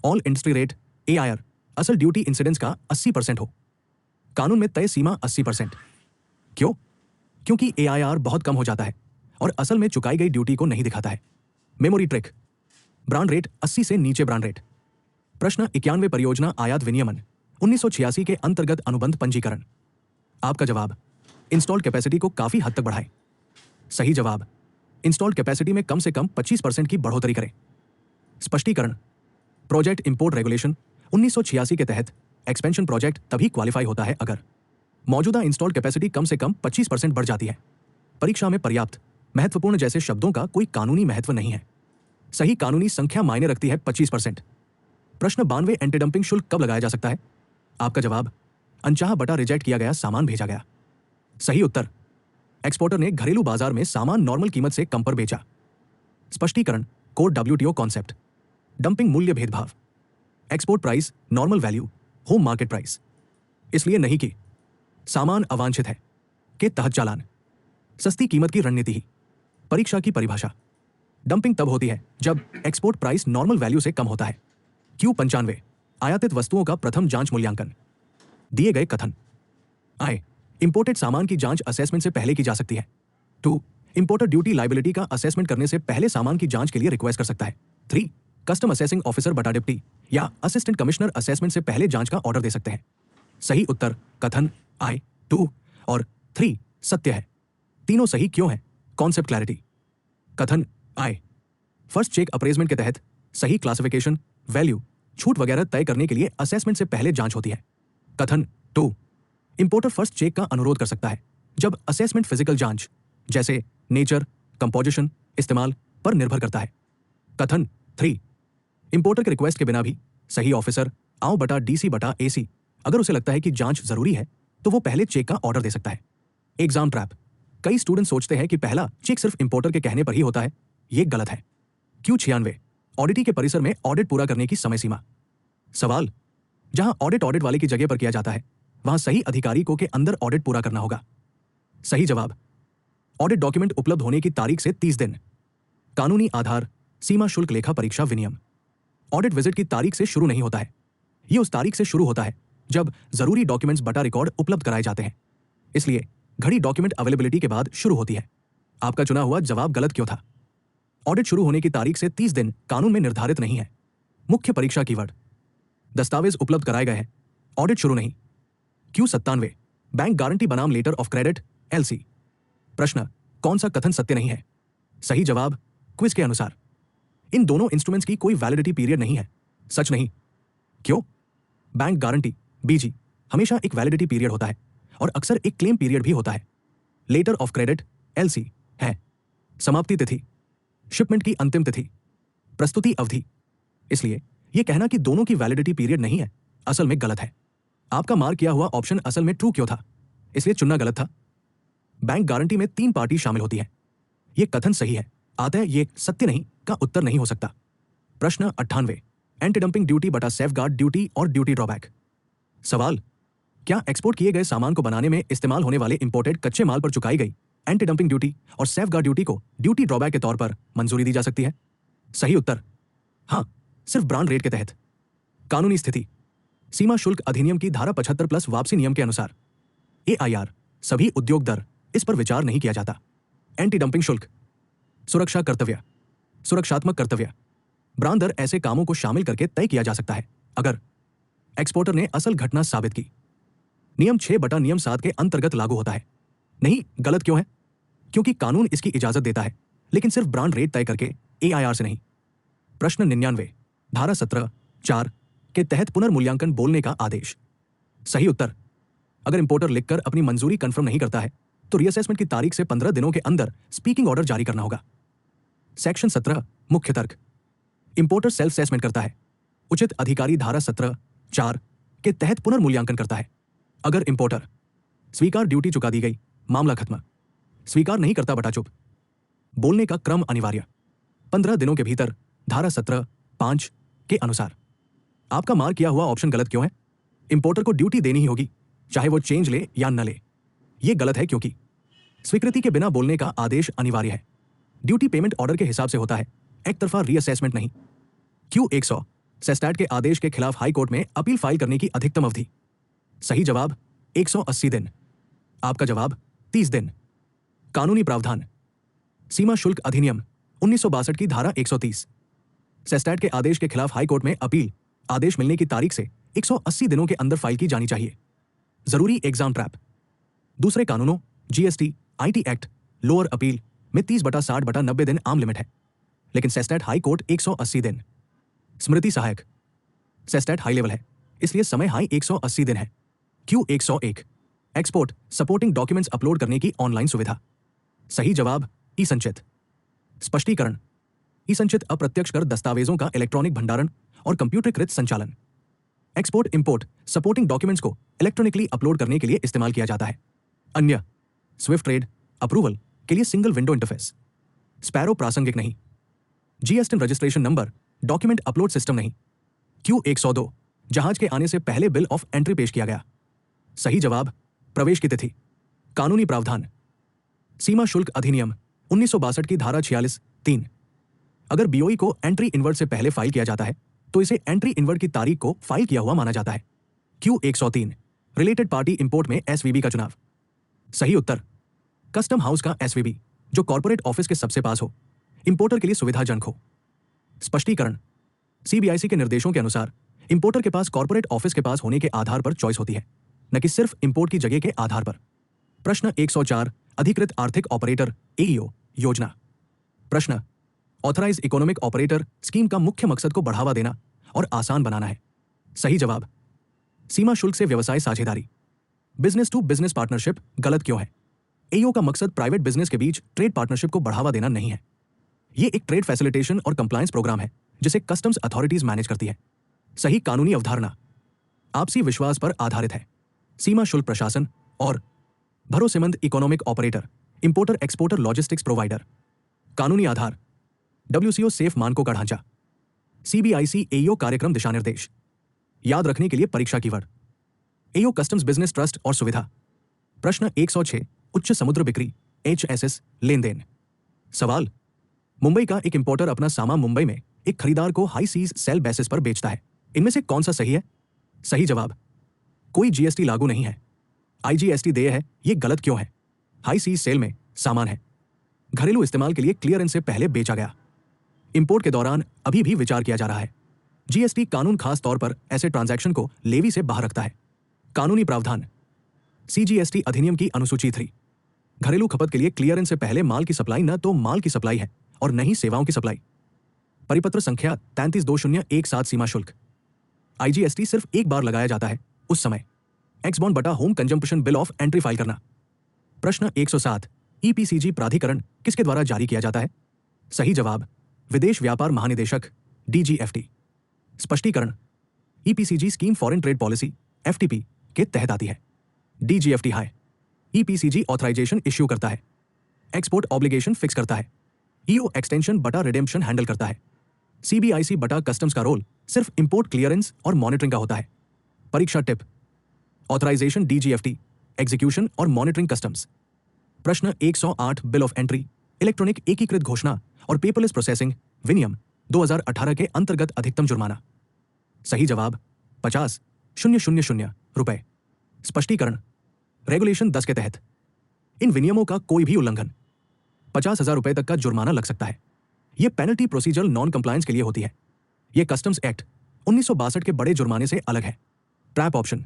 ऑल इंडस्ट्री रेट AIR असल ड्यूटी इंसिडेंस का 80% हो। कानून में तय सीमा 80%। क्यों? क्योंकि AIR बहुत कम हो जाता है और असल में चुकाई गई ड्यूटी को नहीं दिखाता है। मेमोरी ट्रिक ब्रांड रेट 80 से नीचे ब्रांड रेट। प्रश्न 91 परियोजना आयात विनियमन 1986 के अंतर्गत अनुबंध पंजीकरण। आपका जवाब इंस्टॉल्ड कैपेसिटी को काफी हद तक बढ़ाएं। सही जवाब इंस्टॉल्ड कैपेसिटी में कम से कम 25% की बढ़ोतरी करें। स्पष्टीकरण प्रोजेक्ट इंपोर्ट रेगुलेशन 1986 के तहत एक्सपेंशन प्रोजेक्ट तभी क्वालिफाई होता है अगर मौजूदा इंस्टॉल्ड कैपेसिटी कम से कम 25% बढ़ जाती है। परीक्षा में पर्याप्त, महत्वपूर्ण जैसे शब्दों का कोई कानूनी महत्व नहीं है। सही कानूनी संख्या मायने रखती है 25%। प्रश्न 92 एंटी डंपिंग शुल्क कब लगाया जा सकता है? आपका जवाब अनचाहा बटा रिजेक्ट किया गया सामान भेजा गया। सही उत्तर एक्सपोर्टर ने घरेलू बाजार में सामान नॉर्मल कीमत से कम पर बेचा। स्पष्टीकरण कोड WTO कॉन्सेप्ट डंपिंग मूल्य भेदभाव export price normal value home market price इसलिए नहीं कि सामान अवांछित है के तहत चालान सस्ती कीमत की रणनीति ही। परीक्षा की परिभाषा डंपिंग तब होती है जब एक्सपोर्ट प्राइस नॉर्मल वैल्यू से कम होता है। Q95 आयातित वस्तुओं का प्रथम जांच मूल्यांकन। दिए गए कथन आए इंपोर्टेड सामान की जांच असेसमेंट से पहले की जा सकती है। 2 इंपोर्टर ड्यूटी लायबिलिटी का असेसमेंट करने से पहले सामान की जांच के लिए रिक्वेस्ट कर सकता है। 3 कस्टम असेसिंग ऑफिसर बटा डिप्टी या असिस्टेंट कमिश्नर असेसमेंट से पहले जांच का ऑर्डर दे सकते हैं। सही उत्तर कथन आई 2 और 3 सत्य है। तीनों सही क्यों है? Concept clarity. कथन आई फर्स्ट चेक अप्रेजमेंट के तहत सही क्लासिफिकेशन वैल्यू छूट वगैरह तय करने के लिए असेसमेंट से पहले जांच होती है। कथन 2 इंपोर्टर फर्स्ट चेक का अनुरोध कर सकता है जब असेसमेंट फिजिकल जांच जैसे नेचर, कंपोजिशन, इस्तेमाल पर निर्भर करता है। कथन 3 इंपोर्टर के रिक्वेस्ट के बिना भी सही ऑफिसर आओ बटा DC बटा AC अगर उसे लगता है कि जांच जरूरी है तो वो पहले चेक का ऑर्डर दे सकता है। एग्जाम ट्रैप कई स्टूडेंट सोचते हैं कि पहला चेक सिर्फ इंपोर्टर के कहने पर ही होता है। ये गलत है। Q96 ऑडिटी के परिसर में ऑडिट पूरा करने की समय सीमा। सवाल जहां ऑडिट वाले की जगह पर किया जाता है वहां सही अधिकारी को के अंदर ऑडिट पूरा करना होगा। सही जवाब ऑडिट डॉक्यूमेंट उपलब्ध होने की तारीख से 30 दिन। कानूनी आधार सीमा शुल्क लेखा परीक्षा विनियम। ऑडिट विजिट की तारीख से शुरू नहीं होता है। यह उस तारीख से शुरू होता है जब जरूरी डॉक्यूमेंट्स बटा रिकॉर्ड उपलब्ध कराए जाते हैं। इसलिए घड़ी डॉक्यूमेंट अवेलेबिलिटी के बाद शुरू होती है। आपका चुना हुआ जवाब गलत क्यों था? ऑडिट शुरू होने की तारीख से 30 दिन कानून में निर्धारित नहीं है। मुख्य परीक्षा कीवर्ड दस्तावेज उपलब्ध कराए गए हैं, ऑडिट शुरू नहीं। Q97 बैंक गारंटी बनाम लेटर ऑफ क्रेडिट LC। प्रश्न, कौन सा कथन सत्य नहीं है? सही जवाब, क्विज के अनुसार इन दोनों इंस्ट्रूमेंट्स की कोई वैलिडिटी पीरियड नहीं है। सच नहीं। क्यों? बैंक गारंटी BG हमेशा एक वैलिडिटी पीरियड होता है और अक्सर एक क्लेम पीरियड भी होता है। लेटर ऑफ क्रेडिट LC है समाप्ति तिथि, शिपमेंट की अंतिम तिथि, प्रस्तुति अवधि। इसलिए यह कहना कि दोनों की वैलिडिटी पीरियड नहीं है असल में गलत है। आपका मार्क किया हुआ ऑप्शन असल में ट्रू क्यों था, इसलिए चुनना गलत था। बैंक गारंटी में 3 पार्टी शामिल होती है। यह कथन सही है, अतः ये सत्य नहीं का उत्तर नहीं हो सकता। प्रश्न 98 एंटी डंपिंग ड्यूटी बटा सेफगार्ड ड्यूटी और ड्यूटी ड्रॉबैक। सवाल, क्या एक्सपोर्ट किए गए सामान को बनाने में इस्तेमाल होने वाले इंपोर्टेड कच्चे माल पर चुकाई गई एंटी डंपिंग ड्यूटी और सेफगार्ड ड्यूटी को ड्यूटी ड्रॉबैक के तौर पर मंजूरी दी जा सकती है? सही उत्तर, हाँ, सिर्फ ब्रांड रेट के तहत। कानूनी स्थिति, सीमा शुल्क अधिनियम की धारा 75 प्लस वापसी नियम के अनुसार AIR सभी उद्योग दर इस पर विचार नहीं किया जाता। एंटी डंपिंग शुल्क, सुरक्षा कर्तव्य, सुरक्षात्मक कर्तव्य, ब्रांड दर ऐसे कामों को शामिल करके तय किया जा सकता है अगर एक्सपोर्टर ने असल घटना साबित की। नियम 6 बटा नियम 7 के अंतर्गत लागू होता है। नहीं, गलत क्यों है? क्योंकि कानून इसकी इजाजत देता है, लेकिन सिर्फ ब्रांड रेट तय करके AIR से नहीं। प्रश्न 99 धारा 17(4) के तहत पुनर्मूल्यांकन बोलने का आदेश। सही उत्तर, अगर इंपोर्टर लिखकर अपनी मंजूरी कंफर्म नहीं करता है तो रीअसेसमेंट की तारीख से 15 दिनों के अंदर स्पीकिंग ऑर्डर जारी करना होगा। सेक्शन 17 मुख्य तर्क, इंपोर्टर सेल्फ असेसमेंट करता है, उचित अधिकारी धारा 17(4) के तहत पुनर्मूल्यांकन करता है। अगर इंपोर्टर स्वीकार ड्यूटी चुका दी गई, मामला खत्म। स्वीकार नहीं करता बटा चुप। बोलने का क्रम अनिवार्य, 15 दिनों के भीतर धारा 17(5) के अनुसार। आपका मार्क किया हुआ ऑप्शन गलत क्यों है? इंपोर्टर को ड्यूटी देनी ही होगी, चाहे वो चेंज ले या न ले। यह गलत है क्योंकि स्वीकृति के बिना बोलने का आदेश अनिवार्य है। ड्यूटी पेमेंट ऑर्डर के हिसाब से होता है, एक तरफा रीअसेसमेंट नहीं। Q100 सेस्टैट के आदेश के खिलाफ हाई कोर्ट में अपील फाइल करने की अधिकतम अवधि। सही जवाब 180 दिन। आपका जवाब 30 दिन। कानूनी प्रावधान, सीमा शुल्क अधिनियम 1962 की धारा 130 सेस्टैट के आदेश के खिलाफ हाई कोर्ट में अपील आदेश मिलने की तारीख से 180 दिनों के अंदर फाइल की जानी चाहिए। जरूरी एग्जाम ट्रैप, दूसरे कानूनों GST IT act lower appeal में 30/60/90 दिन आम लिमिट है, लेकिन सेस्टैट हाई कोर्ट 180 दिन। स्मृति सहायक, सेस्टैट हाई लेवल है, इसलिए समय हाई 180 दिन है। Q101 export supporting documents upload करने की ऑनलाइन सुविधा। सही जवाब ई संचित। स्पष्टीकरण, ई संचित अप्रत्यक्ष कर दस्तावेजों का इलेक्ट्रॉनिक भंडारण और कंप्यूटरीकृत संचालन। एक्सपोर्ट इंपोर्ट सपोर्टिंग डॉक्यूमेंट्स को इलेक्ट्रॉनिकली अपलोड करने के लिए इस्तेमाल किया जाता है। अन्य स्विफ्ट ट्रेड अप्रूवल के लिए सिंगल विंडो इंटरफेस। स्पैरो प्रासंगिक नहीं। GSTIN registration number document upload system नहीं। Q102 जहाज के आने से पहले बिल ऑफ एंट्री पेश किया गया। सही जवाब प्रवेश की तिथि। कानूनी प्रावधान, सीमा शुल्क अधिनियम 1962 की धारा 46(3) अगर BOE को एंट्री इनवर्ड से पहले फाइल किया जाता है तो इसे एंट्री इनवर्ड की तारीख को फाइल किया हुआ माना जाता है। Q103 रिलेटेड पार्टी इंपोर्ट में SVB का चुनाव। सही उत्तर, कस्टम हाउस का SVB जो कॉर्पोरेट ऑफिस के सबसे पास हो, इंपोर्टर के लिए सुविधाजनक हो। स्पष्टीकरण, CBIC के निर्देशों के अनुसार इंपोर्टर के पास कॉर्पोरेट ऑफिस के पास होने के आधार पर चॉइस होती है, न कि सिर्फ इंपोर्ट की जगह के आधार पर। प्रश्न 104 अधिकृत आर्थिक ऑपरेटर AEO योजना। प्रश्न, ऑथराइज इकोनॉमिक ऑपरेटर स्कीम का मुख्य मकसद को बढ़ावा देना और आसान बनाना है। सही जवाब सीमा शुल्क से व्यवसाय साझेदारी। बिजनेस टू बिजनेस पार्टनरशिप गलत क्यों है? AEO का मकसद प्राइवेट बिजनेस के बीच ट्रेड पार्टनरशिप को बढ़ावा देना नहीं है। यह एक ट्रेड फैसिलिटेशन और कंप्लायंस प्रोग्राम है जिसे कस्टम्स अथॉरिटीज मैनेज करती है। सही कानूनी अवधारणा आपसी विश्वास पर आधारित है। सीमा शुल्क प्रशासन और भरोसेमंद economic operator, importer exporter logistics provider. कानूनी आधार WCO सेफ मानकों का ढांचा। CBIC AEO कार्यक्रम दिशानिर्देश। याद रखने के लिए परीक्षा keyword AEO customs business trust और सुविधा। प्रश्न 106 उच्च समुद्र बिक्री HSS लेन देन। सवाल, मुंबई का एक इंपोर्टर अपना सामान मुंबई में एक खरीदार को हाई सीज सेल बेसिस पर बेचता है। इनमें से कौन सा सही है? सही जवाब कोई GST लागू नहीं है। IGST देय है, यह गलत क्यों है? हाई सीज सेल में सामान है, घरेलू इस्तेमाल के लिए क्लियरेंस से पहले बेचा गया। इंपोर्ट के दौरान अभी भी विचार किया जा रहा है। जीएसटी कानून खास तौर पर ऐसे ट्रांजैक्शन को लेवी से बाहर रखता है। कानूनी प्रावधान। सीजीएसटी अधिनियम की अनुसूची 3 घरेलू खपत के लिए क्लियरेंस से पहले माल की सप्लाई न तो माल की सप्लाई है और न ही सेवाओं की सप्लाई। परिपत्र संख्या 332017 सीमा शुल्क। आईजीएसटी सिर्फ एक बार लगाया जाता है, उस समय एक्स बॉन्ड बटा home consumption bill of entry file करना। प्रश्न 107 ईपीसीजी प्राधिकरण किसके द्वारा जारी किया जाता है? सही जवाब विदेश व्यापार महानिदेशक डीजीएफटी। स्पष्टीकरण। EPCG scheme foreign trade policy FTP के तहत आती है। डीजीएफटी हाई ईपीसीजी ऑथराइजेशन इश्यू करता है, एक्सपोर्ट ऑब्लिगेशन फिक्स करता है, ईओ एक्सटेंशन बटा रिडेम्पशन हैंडल करता है। सीबीआईसी बटा कस्टम्स का रोल सिर्फ इंपोर्ट क्लियरेंस और मॉनिटरिंग का होता है। परीक्षा टिप। ऑथराइजेशन डीजीएफटी, एग्जीक्यूशन और मॉनिटरिंग कस्टम्स। प्रश्न 108 बिल ऑफ एंट्री, इलेक्ट्रॉनिक एकीकृत घोषणा और पेपरलेस प्रोसेसिंग विनियम 2018 के अंतर्गत अधिकतम जुर्माना। सही जवाब 50,000 रुपए। स्पष्टीकरण। रेगुलेशन 10 के तहत इन विनियमों का कोई भी उल्लंघन 50,000 रुपए तक का जुर्माना लग सकता है। यह पेनल्टी प्रोसीजरल नॉन कंप्लायंस के लिए होती है। यह कस्टम्स एक्ट 1962 के बड़े जुर्माने से अलग है। Trap option.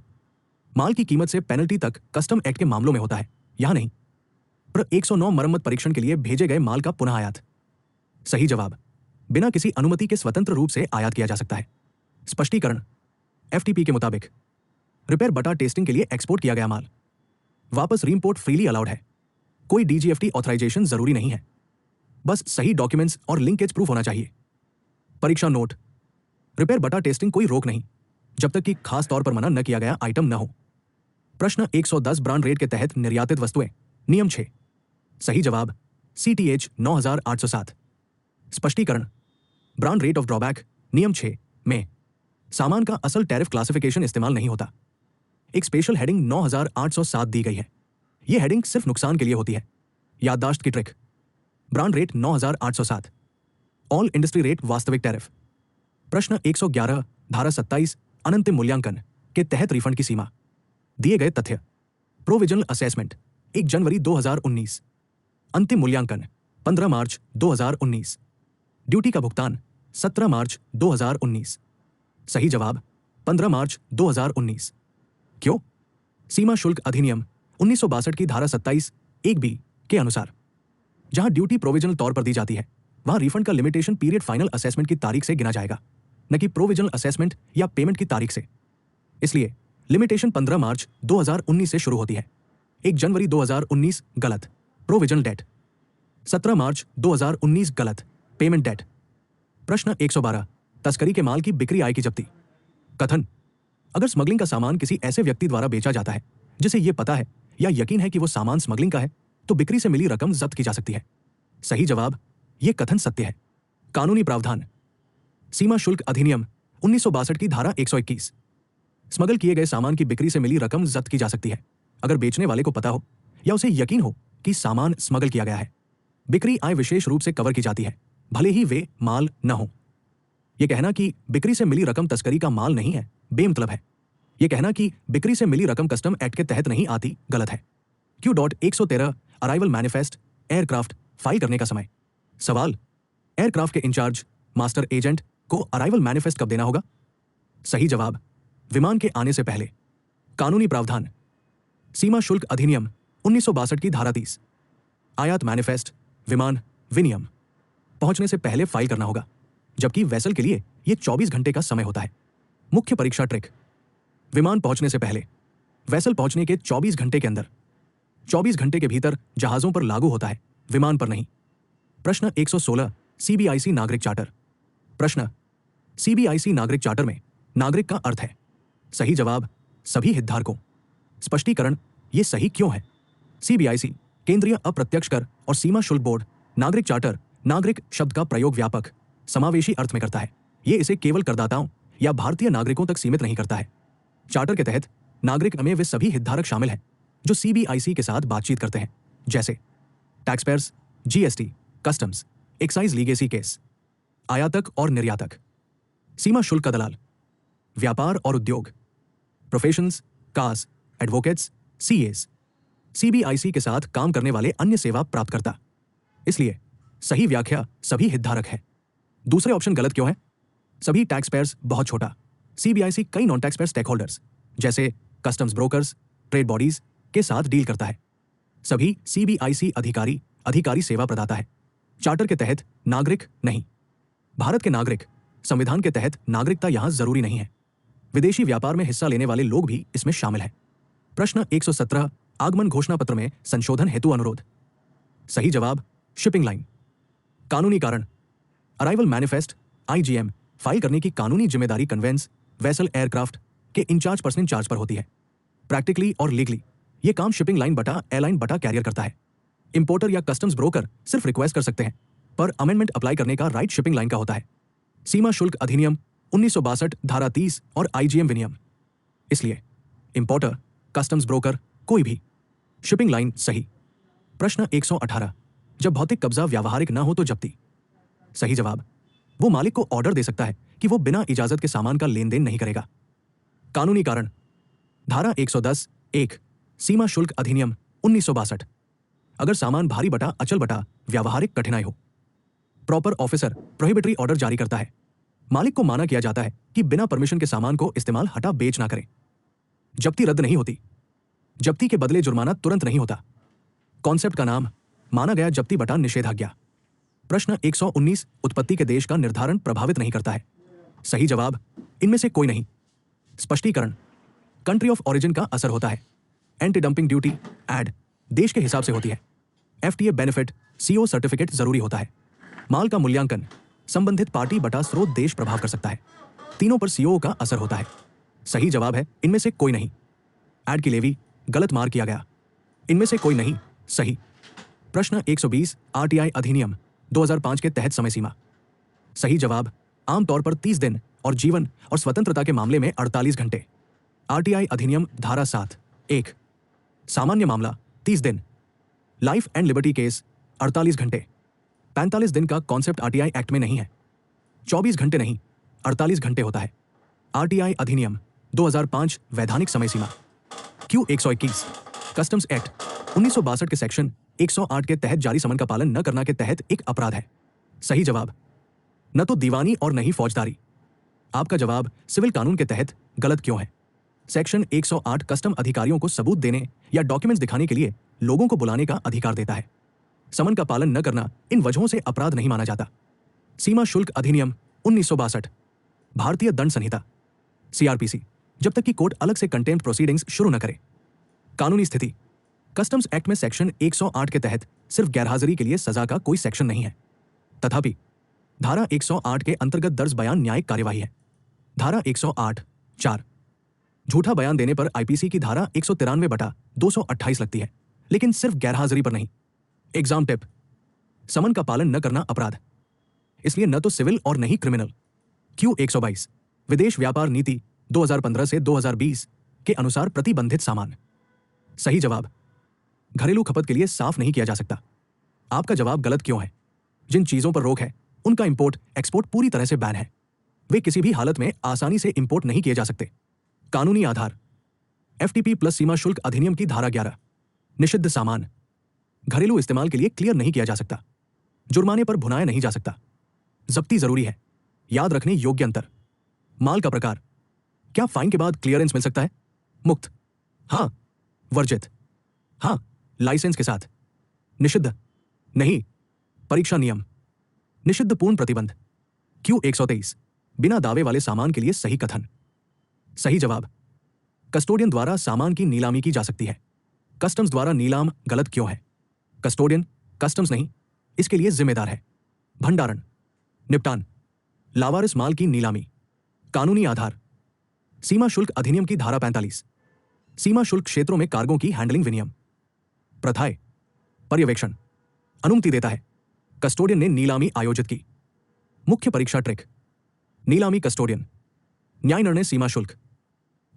माल की कीमत से पेनल्टी तक कस्टम एक्ट के मामलों में होता है, यहां नहीं। 109 मरम्मत परीक्षण के लिए भेजे गए माल का पुनः आयात। सही जवाब बिना किसी अनुमति के स्वतंत्र रूप से आयात किया जा सकता है। स्पष्टीकरण। एफटीपी के मुताबिक रिपेयर बटा टेस्टिंग के लिए एक्सपोर्ट किया गया माल वापस रीइंपोर्ट फ्रीली अलाउड है। कोई डीजीएफटी ऑथराइजेशन जरूरी नहीं है, बस सही डॉक्यूमेंट्स और लिंकेज प्रूफ होना चाहिए। परीक्षा नोट। रिपेयर बटा टेस्टिंग कोई रोक नहीं जब तक कि खास तौर पर मना न किया गया आइटम न हो। प्रश्न 110 ब्रांड रेट के तहत निर्यातित वस्तुएं नियम 6। सही जवाब CTH 9807। स्पष्टीकरण। ब्रांड रेट ऑफ ड्रॉबैक नियम 6 में सामान का असल टैरिफ क्लासिफिकेशन इस्तेमाल नहीं होता। एक स्पेशल हेडिंग 9807 दी गई है। यह हेडिंग सिर्फ नुकसान के लिए होती है। याददाश्त की trick. Brand rate 9807, all industry rate वास्तविक टैरिफ। प्रश्न 111 धारा 27 अनंतिम मूल्यांकन के तहत रिफंड की सीमा। दिए गए तथ्य। प्रोविजनल असेसमेंट 1 जनवरी 2019, अंतिम मूल्यांकन 15 मार्च 2019, ड्यूटी का भुगतान 17 मार्च 2019। सही जवाब 15 मार्च 2019। क्यों? सीमा शुल्क अधिनियम 1962 की धारा 27 1B के अनुसार जहां ड्यूटी प्रोविजनल तौर पर दी जाती है, वहां रिफंड का लिमिटेशन पीरियड फाइनल असेसमेंट की तारीख से गिना जाएगा, न कि प्रोविजनल असेसमेंट या पेमेंट की तारीख से। इसलिए लिमिटेशन 15 मार्च 2019 से शुरू होती है। 1 जनवरी 2019 गलत, प्रोविजनल डेट। 17 मार्च 2019 गलत, पेमेंट डेट। प्रश्न 112 तस्करी के माल की बिक्री आय की जब्ती। कथन। अगर स्मगलिंग का सामान किसी ऐसे व्यक्ति द्वारा बेचा जाता है जिसे यह पता है या यकीन है कि वो सामान स्मगलिंग का है, तो बिक्री से मिली रकम जब्त की जा सकती है। सही जवाब यह कथन सत्य है। कानूनी प्रावधान। सीमा शुल्क अधिनियम 1962 की धारा 121। स्मगल किए गए सामान की बिक्री से मिली रकम जब्त की जा सकती है अगर बेचने वाले को पता हो या उसे यकीन हो कि सामान स्मगल किया गया है। बिक्री आय विशेष रूप से कवर की जाती है, भले ही वे माल न हो। यह कहना कि बिक्री से मिली रकम तस्करी का माल नहीं है बेमतलब है। यह कहना कि बिक्री से मिली रकम कस्टम एक्ट के तहत नहीं आती गलत है। Q.113 arrival manifest aircraft file करने का समय। सवाल। एयरक्राफ्ट के इंचार्ज मास्टर एजेंट को अराइवल मैनिफेस्ट कब देना होगा? सही जवाब विमान के आने से पहले। कानूनी प्रावधान। सीमा शुल्क अधिनियम 1962 की धारा 30 आयात मैनिफेस्ट विमान विनियम पहुंचने से पहले फाइल करना होगा, जबकि वेसल के लिए यह 24 घंटे का समय होता है। मुख्य परीक्षा ट्रिक। विमान पहुंचने से पहले, वेसल पहुंचने के 24 घंटे के अंदर। 24 घंटे के भीतर जहाजों पर लागू होता है, विमान पर नहीं। प्रश्न 116 सीबीआईसी नागरिक चार्टर। प्रश्न। सीबीआईसी नागरिक चार्टर में नागरिक का अर्थ है। सही जवाब सभी हितधारकों। स्पष्टीकरण। यह सही क्यों है? सीबीआईसी केंद्रीय अप्रत्यक्ष कर और सीमा शुल्क बोर्ड नागरिक चार्टर नागरिक शब्द का प्रयोग व्यापक समावेशी अर्थ में करता है। यह इसे केवल करदाताओं या भारतीय नागरिकों तक सीमित नहीं करता है। चार्टर के तहत नागरिक में वे सभी हितधारक शामिल हैं जो सीबीआईसी के साथ बातचीत करते हैं, जैसे taxpayers, GST, customs, excise legacy case, आयातक और निर्यातक, सीमा शुल्क का दलाल, व्यापार और उद्योग, प्रोफेशंस, कास, एडवोकेट्स, सीएस, सीबीआईसी के साथ काम करने वाले अन्य सेवा प्राप्तकर्ता। इसलिए सही व्याख्या सभी हितधारक है। दूसरे ऑप्शन गलत क्यों है? सभी टैक्स पेयर्स बहुत छोटा। सीबीआईसी कई non tax payer stakeholders जैसे कस्टम्स ब्रोकर्स, ट्रेड बॉडीज के साथ डील करता है। सभी सीबीआईसी अधिकारी सेवा प्रदाता है। चार्टर के तहत नागरिक नहीं। भारत के नागरिक। संविधान के तहत नागरिकता यहां जरूरी नहीं है। विदेशी व्यापार में हिस्सा लेने वाले लोग भी इसमें शामिल हैं। प्रश्न 117 आगमन घोषणा पत्र में संशोधन हेतु अनुरोध। सही जवाब शिपिंग लाइन। कानूनी कारण अराइवल मैनिफेस्ट आईजीएम फाइल करने की कानूनी जिम्मेदारी कन्वेंस वेसल एयरक्राफ्ट के इंचार्ज पर्सन इंचार्ज पर होती है। प्रैक्टिकली और लीगली ये काम शिपिंग लाइन बटा एयरलाइन बटा कैरियर करता है। इंपोर्टर या कस्टम्स ब्रोकर सिर्फ रिक्वेस्ट कर सकते हैं, पर अमेंडमेंट अप्लाई करने का राइट शिपिंग लाइन का होता है। सीमा शुल्क अधिनियम 1962 धारा 30 और आईजीएम विनियम। इसलिए इंपोर्टर, कस्टम्स ब्रोकर, कोई भी। शिपिंग लाइन सही। प्रश्न 118 जब भौतिक कब्जा व्यावहारिक न हो तो जब्ती। सही जवाब वो मालिक को ऑर्डर दे सकता है कि वो बिना इजाजत के सामान का लेन देन नहीं करेगा। कानूनी कारण धारा 110 1 सीमा शुल्क अधिनियम 1962 अगर सामान भारी बटा अचल बटा व्यावहारिक कठिनाई हो। प्रॉपर ऑफिसर प्रोहिबिटरी ऑर्डर जारी करता है। मालिक को माना किया जाता है कि बिना परमिशन के सामान को इस्तेमाल हटा बेच ना करे। जब्ती रद्द नहीं होती। जब्ती के बदले जुर्माना तुरंत नहीं होता। कॉन्सेप्ट का नाम माना गया जब्ती बटा निषेधाज्ञा। प्रश्न 119 उत्पत्ति के देश का निर्धारण प्रभावित नहीं करता है। सही जवाब इनमें से कोई नहीं। स्पष्टीकरण कंट्री ऑफ ओरिजिन का असर होता है। एंटी डंपिंग ड्यूटी एड देश के हिसाब से होती है। एफटीए बेनिफिट सीओ सर्टिफिकेट जरूरी होता है। माल का मूल्यांकन संबंधित पार्टी बटा स्रोत देश प्रभाव कर सकता है। तीनों पर सीओ का असर होता है। सही जवाब है इनमें से कोई नहीं। एड की लेवी गलत मार्क किया गया। इनमें से कोई नहीं सही। प्रश्न 120 आरटीआई अधिनियम 2005 के तहत समय सीमा। सही जवाब आमतौर पर 30 दिन और जीवन और स्वतंत्रता के मामले में 48 घंटे। आरटीआई अधिनियम धारा 7 1 सामान्य मामला 30 दिन। लाइफ एंड लिबर्टी केस 48 घंटे। 45 दिन का कॉन्सेप्ट आरटीआई एक्ट में नहीं है। 24 घंटे नहीं 48 घंटे होता है। आरटीआई अधिनियम 2005 वैधानिक समय सीमा। क्यू 121 कस्टम्स एक्ट 1962 के सेक्शन 108 के तहत जारी समन का पालन न करना के तहत एक अपराध है। सही जवाब न तो दीवानी और न ही फौजदारी। आपका जवाब सिविल कानून के तहत गलत क्यों है। सेक्शन 108 कस्टम अधिकारियों को सबूत देने या डॉक्यूमेंट्स दिखाने के लिए लोगों को बुलाने का अधिकार देता है। समन का पालन न करना इन वजहों से अपराध नहीं माना जाता। सीमा शुल्क अधिनियम 1962 भारतीय दंड संहिता सीआरपीसी जब तक कि कोर्ट अलग से कंटेम्प्ट प्रोसीडिंग्स शुरू न करे। कानूनी स्थिति कस्टम्स एक्ट में सेक्शन 108 के तहत सिर्फ गैरहाजिरी के लिए सजा का कोई सेक्शन नहीं है। तथापि धारा 108 के अंतर्गत दर्ज बयान न्यायिक कार्यवाही है। धारा 108 4 झूठा बयान देने पर आईपीसी की धारा 193 बटा 228 लगती है, लेकिन सिर्फ गैरहाजिरी पर नहीं। एग्जाम टिप समन का पालन न करना अपराध, इसलिए न तो सिविल और न ही क्रिमिनल। क्यू 122 विदेश व्यापार नीति 2015 से 2020 के अनुसार प्रतिबंधित सामान। सही जवाब घरेलू खपत के लिए साफ नहीं किया जा सकता। आपका जवाब गलत क्यों है। जिन चीजों पर रोक है उनका इंपोर्ट एक्सपोर्ट पूरी तरह से बैन है। वे किसी भी हालत में आसानी से इंपोर्ट नहीं किए जा सकते। कानूनी आधार एफटीपी प्लस सीमा शुल्क अधिनियम की धारा 11 निषिद्ध सामान घरेलू इस्तेमाल के लिए क्लियर नहीं किया जा सकता। जुर्माने पर भुनाया नहीं जा सकता। जब्ती जरूरी है। याद रखने योग्य अंतर। माल का प्रकार क्या फाइन के बाद क्लियरेंस मिल सकता है। मुक्त हाँ। वर्जित हाँ लाइसेंस के साथ। निषिद्ध नहीं। परीक्षा नियम निषिद्ध पूर्ण प्रतिबंध। क्यू 123 बिना दावे वाले सामान के लिए सही कथन। सही जवाब कस्टोडियन द्वारा सामान की नीलामी की जा सकती है। कस्टम्स द्वारा नीलाम गलत क्यों है। कस्टोडियन कस्टम्स नहीं इसके लिए जिम्मेदार है। भंडारण निपटान लावारिस माल की नीलामी। कानूनी आधार सीमा शुल्क अधिनियम की धारा 45 सीमा शुल्क क्षेत्रों में कार्गो की हैंडलिंग विनियम। प्रथाएं पर्यवेक्षण अनुमति देता है। कस्टोडियन ने नीलामी आयोजित की। मुख्य परीक्षा ट्रिक नीलामी कस्टोडियन। न्याय निर्णय सीमा शुल्क।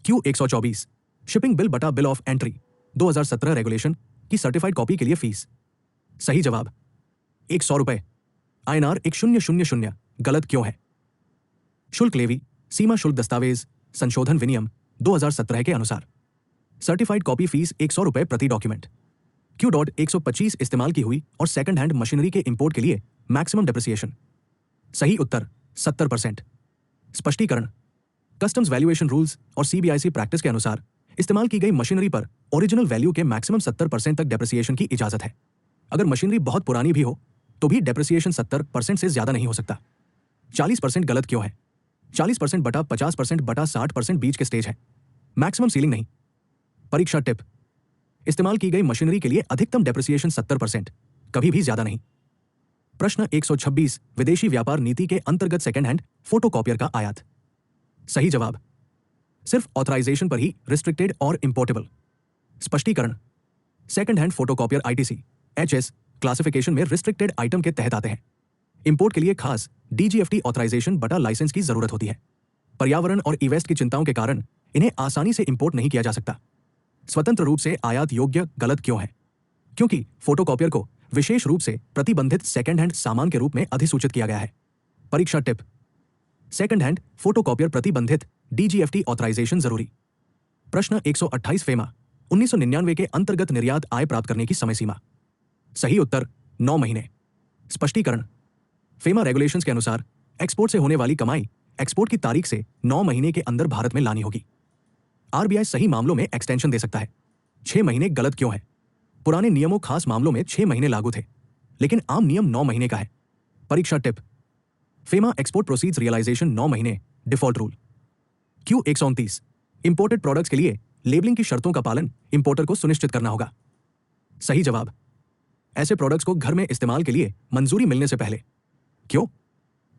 क्यू 124 शिपिंग बिल बटा बिल ऑफ एंट्री 2017 रेगुलेशन की सर्टिफाइड कॉपी के लिए फीस। सही जवाब 100 रुपए। INR 1000 गलत क्यों है। शुल्क लेवी सीमा शुल्क दस्तावेज संशोधन विनियम 2017 के अनुसार सर्टिफाइड कॉपी फीस 100 रुपए प्रति डॉक्यूमेंट। क्यू डॉट 125 इस्तेमाल की हुई और सेकंड हैंड मशीनरी के इंपोर्ट के लिए मैक्सिमम डेप्रिसिएशन। सही उत्तर 70%। स्पष्टीकरण, कस्टम्स वैल्यूएशन रूल्स और सीबीआईसी प्रैक्टिस के अनुसार इस्तेमाल की गई मशीनरी पर ओरिजिनल वैल्यू के मैक्सिमम 70% तक डेप्रिसिएशन की इजाजत है। अगर मशीनरी बहुत पुरानी भी हो तो भी डेप्रिसिएशन 70% से ज्यादा नहीं हो सकता। 40% गलत क्यों है? 40% बटा 50% बटा 60% बीच के स्टेज है, मैक्सिमम सीलिंग नहीं। परीक्षा टिप, इस्तेमाल की गई मशीनरी के लिए अधिकतम डेप्रिसिएशन 70%, कभी भी ज्यादा नहीं। प्रश्न 126 विदेशी व्यापार नीति के अंतर्गत सेकेंड हैंड फोटोकॉपियर का आयात। सही जवाब, सिर्फ ऑथराइजेशन पर ही रिस्ट्रिक्टेड और इंपोर्टेबल। स्पष्टीकरण, second hand photocopier ITC HS classification में रिस्ट्रिक्टेड आइटम के तहत आते हैं। इंपोर्ट के लिए खास डीजीएफटी ऑथराइजेशन बटा लाइसेंस की जरूरत होती है। पर्यावरण और ई वेस्ट की चिंताओं के कारण इन्हें आसानी से इंपोर्ट नहीं किया जा सकता। स्वतंत्र रूप से आयात योग्य गलत क्यों है? क्योंकि फोटोकॉपियर को विशेष रूप से प्रतिबंधित सेकेंड हैंड सामान के रूप में अधिसूचित किया गया है। परीक्षा टिप, सेकेंड हैंड फोटोकॉपियर प्रतिबंधित डीजीएफटी ऑथराइजेशन जरूरी। प्रश्न 128 फेमा 1999 के अंतर्गत निर्यात आय प्राप्त करने की समय सीमा। सही उत्तर 9 महीने। स्पष्टीकरण, फेमा रेगुलेशंस के अनुसार एक्सपोर्ट से होने वाली कमाई एक्सपोर्ट की तारीख से 9 महीने के अंदर भारत में लानी होगी। आरबीआई सही मामलों में एक्सटेंशन दे सकता है। 6 महीने गलत क्यों है? पुराने नियमों खास मामलों में 6 महीने लागू थे, लेकिन आम नियम 9 महीने का है। परीक्षा tip, FEMA export proceeds realisation 9 महीने default rule. Q 129 imported products के लिए लेबलिंग की शर्तों का पालन इंपोर्टर को सुनिश्चित करना होगा। सही जवाब, ऐसे प्रोडक्ट्स को घर में इस्तेमाल के लिए मंजूरी मिलने से पहले। क्यों?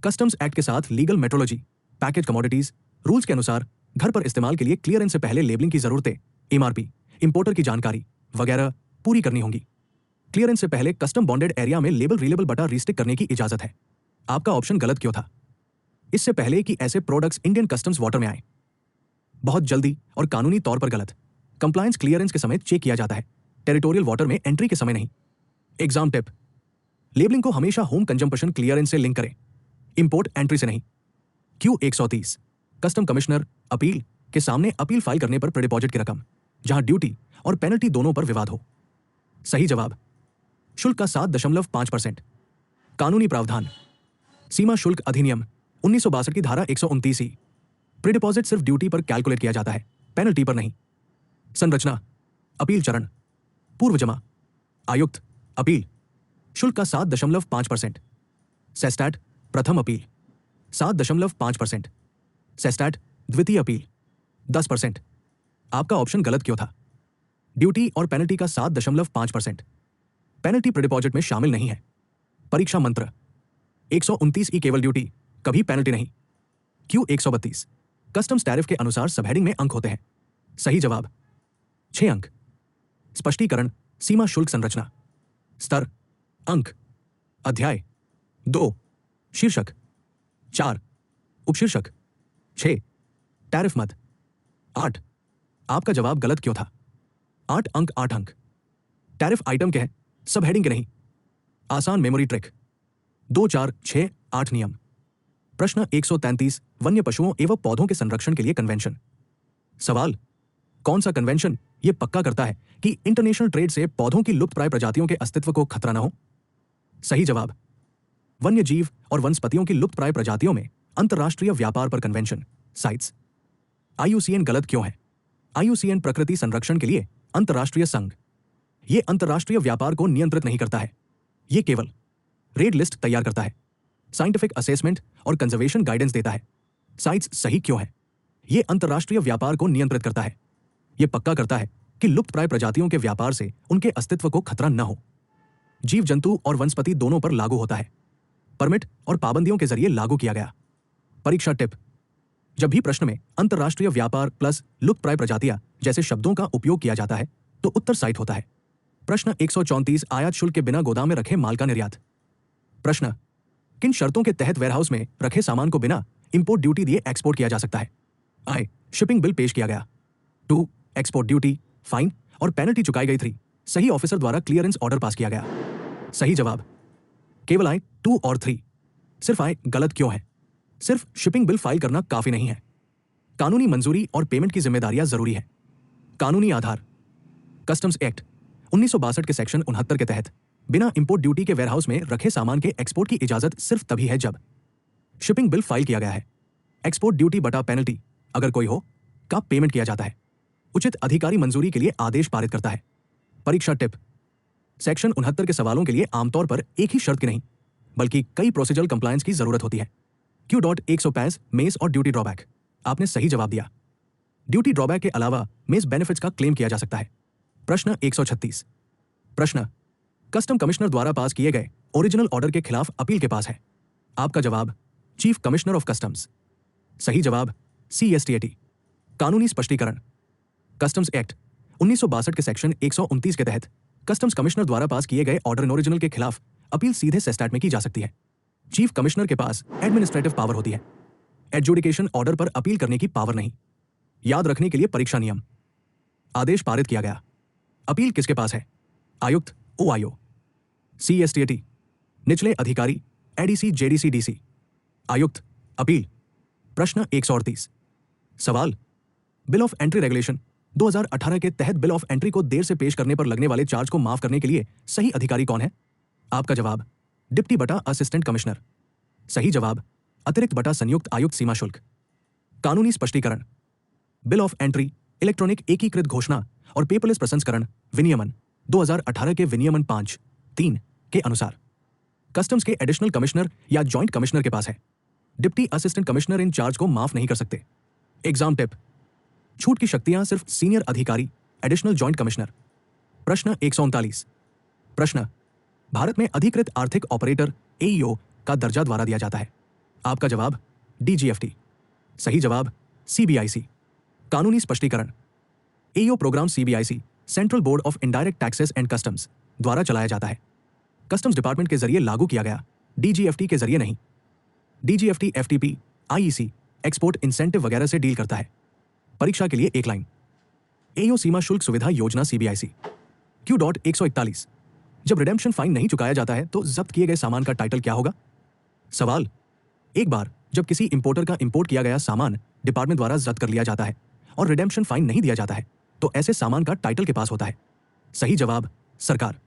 कस्टम्स एक्ट के साथ legal metrology package commodities rules के अनुसार घर पर इस्तेमाल के लिए क्लियरेंस से पहले लेबलिंग की जरूरतें, एमआरपी, इंपोर्टर की जानकारी वगैरह पूरी करनी होंगी। क्लियरेंस से पहले कस्टम बॉन्डेड एरिया में लेबल रीलेबल बटा रिस्ट्रिक्ट करने की इजाजत है। आपका ऑप्शन गलत क्यों था? इससे पहले कि ऐसे प्रोडक्ट्स इंडियन कस्टम्स वाटर में आए। बहुत जल्दी और कानूनी तौर पर गलत। कंप्लायंस क्लियरेंस के समय चेक किया जाता है, टेरिटोरियल वाटर में एंट्री के समय नहीं। एग्जाम टिप, लेबलिंग को हमेशा होम कंजम्पशन क्लियरेंस से लिंक करें, इंपोर्ट एंट्री से नहीं। क्यू 130 कस्टम कमिश्नर अपील के सामने अपील फाइल करने पर प्रीडिपॉजिट की रकम, जहां ड्यूटी और पेनल्टी दोनों पर विवाद हो। सही जवाब, शुल्क का 7.5%। कानूनी प्रावधान, सीमा शुल्क अधिनियम 1962 की धारा 129 ई, प्रीडिपॉजिट सिर्फ ड्यूटी पर कैलकुलेट किया जाता है, पेनल्टी पर नहीं। संरचना, अपील चरण, पूर्व जमा, आयुक्त, अपील, शुल्क का 7.5%। सेस्टैट प्रथम अपील 7.5%। सेस्टैट द्वितीय अपील 10%। आपका ऑप्शन गलत क्यों था? ड्यूटी और पेनल्टी का 7.5%। पेनल्टी प्रीडिपॉजिट में शामिल नहीं है। परीक्षा मंत्र, 129 ई केवल ड्यूटी, कभी पेनल्टी नहीं। क्यू 132 कस्टम्स टैरिफ के अनुसार सबहेडिंग में अंक होते हैं। सही जवाब, 6 अंक। स्पष्टीकरण, सीमा शुल्क संरचना, स्तर, अंक, अध्याय 2, शीर्षक 4, उपशीर्षक 6, टैरिफ मद 8। आपका जवाब गलत क्यों था? 8 अंक 8 अंक। टैरिफ आइटम के हैं, सब हेडिंग के नहीं। आसान मेमोरी ट्रिक, 2 4 6 8 नियम। प्रश्न 133 वन्य पशुओं एवं पौधों के संरक्षण के लिए कन्वेंशन। सवाल, कौन सा कन्वेंशन यह पक्का करता है कि इंटरनेशनल ट्रेड से पौधों की लुप्तप्राय प्रजातियों के अस्तित्व को खतरा न हो? सही जवाब, वन्य जीव और वनस्पतियों की लुप्तप्राय प्रजातियों में अंतर्राष्ट्रीय व्यापार पर कन्वेंशन, साइट्स। आईयूसीएन गलत क्यों है? आईयूसीएन प्रकृति संरक्षण के लिए अंतर्राष्ट्रीय संघ। यह अंतर्राष्ट्रीय व्यापार को नियंत्रित नहीं करता है, यह केवल रेड लिस्ट तैयार करता है, साइंटिफिक असेसमेंट और कंजर्वेशन गाइडेंस देता है। साइट्स सही क्यों है? यह अंतर्राष्ट्रीय व्यापार को नियंत्रित करता है, यह पक्का करता है कि लुप्तप्राय प्रजातियों के व्यापार से उनके अस्तित्व को खतरा न हो। जीव जंतु और वनस्पति दोनों पर लागू होता है, परमिट और पाबंदियों के जरिए लागू किया गया। परीक्षा टिप, जब भी प्रश्न में अंतर्राष्ट्रीय व्यापार प्लस लुप्तप्राय प्रजातियां जैसे शब्दों का उपयोग किया जाता है तो उत्तर साइट होता है। प्रश्न 134 आयात शुल्क के बिना गोदाम में रखे माल का निर्यात। प्रश्न, किन शर्तों के तहत वेयरहाउस में रखे सामान को बिना इंपोर्ट ड्यूटी दिए एक्सपोर्ट किया जा सकता है? आई, शिपिंग बिल पेश किया गया। 2, एक्सपोर्ट ड्यूटी, फाइन और पेनल्टी चुकाई गई। 3, सही ऑफिसर द्वारा क्लियरेंस ऑर्डर पास किया गया। सही जवाब, केवल आई 2 और 3। सिर्फ आई गलत क्यों है? सिर्फ शिपिंग बिल फाइल करना काफी नहीं है, कानूनी मंजूरी और पेमेंट की जिम्मेदारियां जरूरी है। कानूनी आधार, कस्टम्स एक्ट 1962 के सेक्शन 69 के तहत बिना इंपोर्ट ड्यूटी के वेयरहाउस में रखे सामान के एक्सपोर्ट की इजाजत सिर्फ तभी है जब शिपिंग बिल फाइल किया गया है। एक्सपोर्ट ड्यूटी बटा पेनल्टी अगर कोई हो का पेमेंट किया जाता है। उचित अधिकारी मंजूरी के लिए आदेश पारित करता है। परीक्षा टिप। सेक्शन 69 के सवालों के लिए आमतौर पर एक ही शर्त की नहीं बल्कि कई प्रोसीजरल कंप्लायंस की जरूरत होती है। Q.165 मेस और ड्यूटी ड्रॉबैक। आपने सही जवाब दिया। ड्यूटी ड्रॉबैक के अलावा मेस बेनिफिट्स का क्लेम किया जा सकता है। प्रश्न 136। प्रश्न कस्टम कमिश्नर द्वारा पास किए गए ओरिजिनल ऑर्डर के खिलाफ अपील के पास है। आपका जवाब चीफ कमिश्नर ऑफ कस्टम्स। सही जवाब CSTAT। कानूनी स्पष्टीकरण। कस्टम्स एक्ट 1962 के सेक्शन 129 के तहत कस्टम्स कमिश्नर द्वारा पास किए गए ऑर्डर इन ओरिजिनल के खिलाफ अपील सीधे सेस्टैट में की जा सकती है। चीफ कमिश्नर के पास एडमिनिस्ट्रेटिव पावर होती है, एडजुडिकेशन ऑर्डर पर अपील करने की पावर नहीं। याद रखने के लिए परीक्षा नियम। आदेश पारित किया गया। अपील किसके पास है? आयुक्त OIO। CSTAT निचले अधिकारी ADC JDC DC। आयुक्त अपील। प्रश्न 138। सवाल बिल ऑफ एंट्री रेगुलेशन 2018 के तहत बिल ऑफ एंट्री को देर से पेश करने पर लगने वाले चार्ज को माफ करने के लिए सही अधिकारी कौन है? आपका जवाब डिप्टी बटा असिस्टेंट कमिश्नर। सही जवाब अतिरिक्त बटा संयुक्त आयुक्त सीमा शुल्क। कानूनी स्पष्टीकरण। बिल ऑफ एंट्री इलेक्ट्रॉनिक एकीकृत घोषणा और पेपरलेस प्रसंस्करण विनियमन 2018 के विनियमन 5(3) के अनुसार कस्टम्स के एडिशनल कमिश्नर या जॉइंट कमिश्नर के पास है। Deputy assistant commissioner in charge को माफ नहीं कर सकते। Exam tip. छूट की शक्तियां सिर्फ सीनियर अधिकारी एडिशनल जॉइंट कमिश्नर। प्रश्न 139। प्रश्न भारत में अधिकृत आर्थिक ऑपरेटर AEO का दर्जा द्वारा दिया जाता है। आपका जवाब DGFT। सही जवाब CBIC। कानूनी स्पष्टीकरण। AEO programme CBIC central board of indirect taxes and customs द्वारा चलाया जाता है। कस्टम्स डिपार्टमेंट के जरिए लागू किया गया, DGFT के जरिए नहीं। DGFT FTP IEC export incentive वगैरह से डील करता है। परीक्षा के लिए एक लाइन। AEO सीमा शुल्क सुविधा योजना CBIC। Q.141 जब रिडेम्पशन फाइन नहीं चुकाया जाता है तो जब्त किए गए सामान का टाइटल क्या होगा? सवाल एक बार जब किसी इंपोर्टर का इंपोर्ट किया गया सामान डिपार्टमेंट द्वारा जब्त कर लिया जाता है और रिडेम्पशन फाइन नहीं दिया जाता है तो ऐसे सामान का टाइटल के पास होता है। सही जवाब सरकार।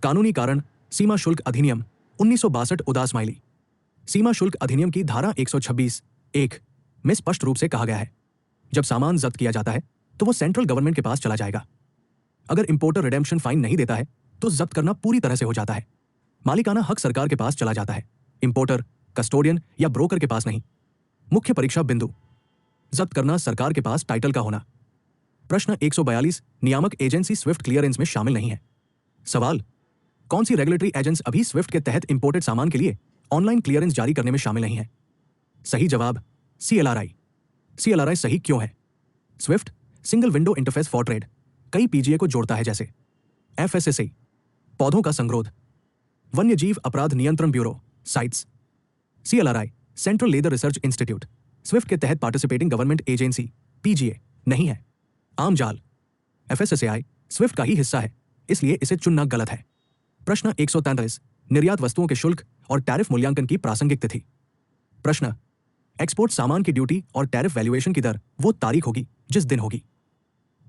कानूनी कारण सीमा शुल्क अधिनियम 1962 उदास स्माइली। सीमा शुल्क अधिनियम की धारा 126(1) में स्पष्ट रूप से कहा गया है जब सामान जब्त किया जाता है तो वो सेंट्रल गवर्नमेंट के पास चला जाएगा। अगर इंपोर्टर रिडेम्पशन फाइन नहीं देता है तो जब्त करना पूरी तरह से हो जाता है। मालिकाना हक सरकार के पास चला जाता है, इंपोर्टर, कस्टोडियन या ब्रोकर के पास नहीं। मुख्य परीक्षा बिंदु। जब्त करना सरकार के पास टाइटल का होना। प्रश्न 142 नियामक एजेंसी स्विफ्ट क्लियरेंस में शामिल नहीं है। सवाल कौन सी रेगुलेटरी एजेंसी अभी स्विफ्ट के तहत इंपोर्टेड सामान के लिए ऑनलाइन क्लियरेंस जारी करने में शामिल नहीं है? सही जवाब CLRI। CLRI सही क्यों है? Swift single window interface for trade कई PGA को जोड़ता है जैसे FSSAI पौधों का संग्रोध, वन्य जीव अपराध नियंत्रण bureau sites. CLRI central leather research institute Swift के तहत पार्टिसिपेटिंग गवर्नमेंट एजेंसी PGA नहीं है। आम जाल FSSAI स्विफ्ट का ही हिस्सा है इसलिए इसे चुनना गलत है। प्रश्न 143 निर्यात वस्तुओं के शुल्क और टैरिफ मूल्यांकन की प्रासंगिक तिथि। प्रश्न एक्सपोर्ट सामान की ड्यूटी और टैरिफ वैल्यूएशन की दर वो तारीख होगी जिस दिन होगी।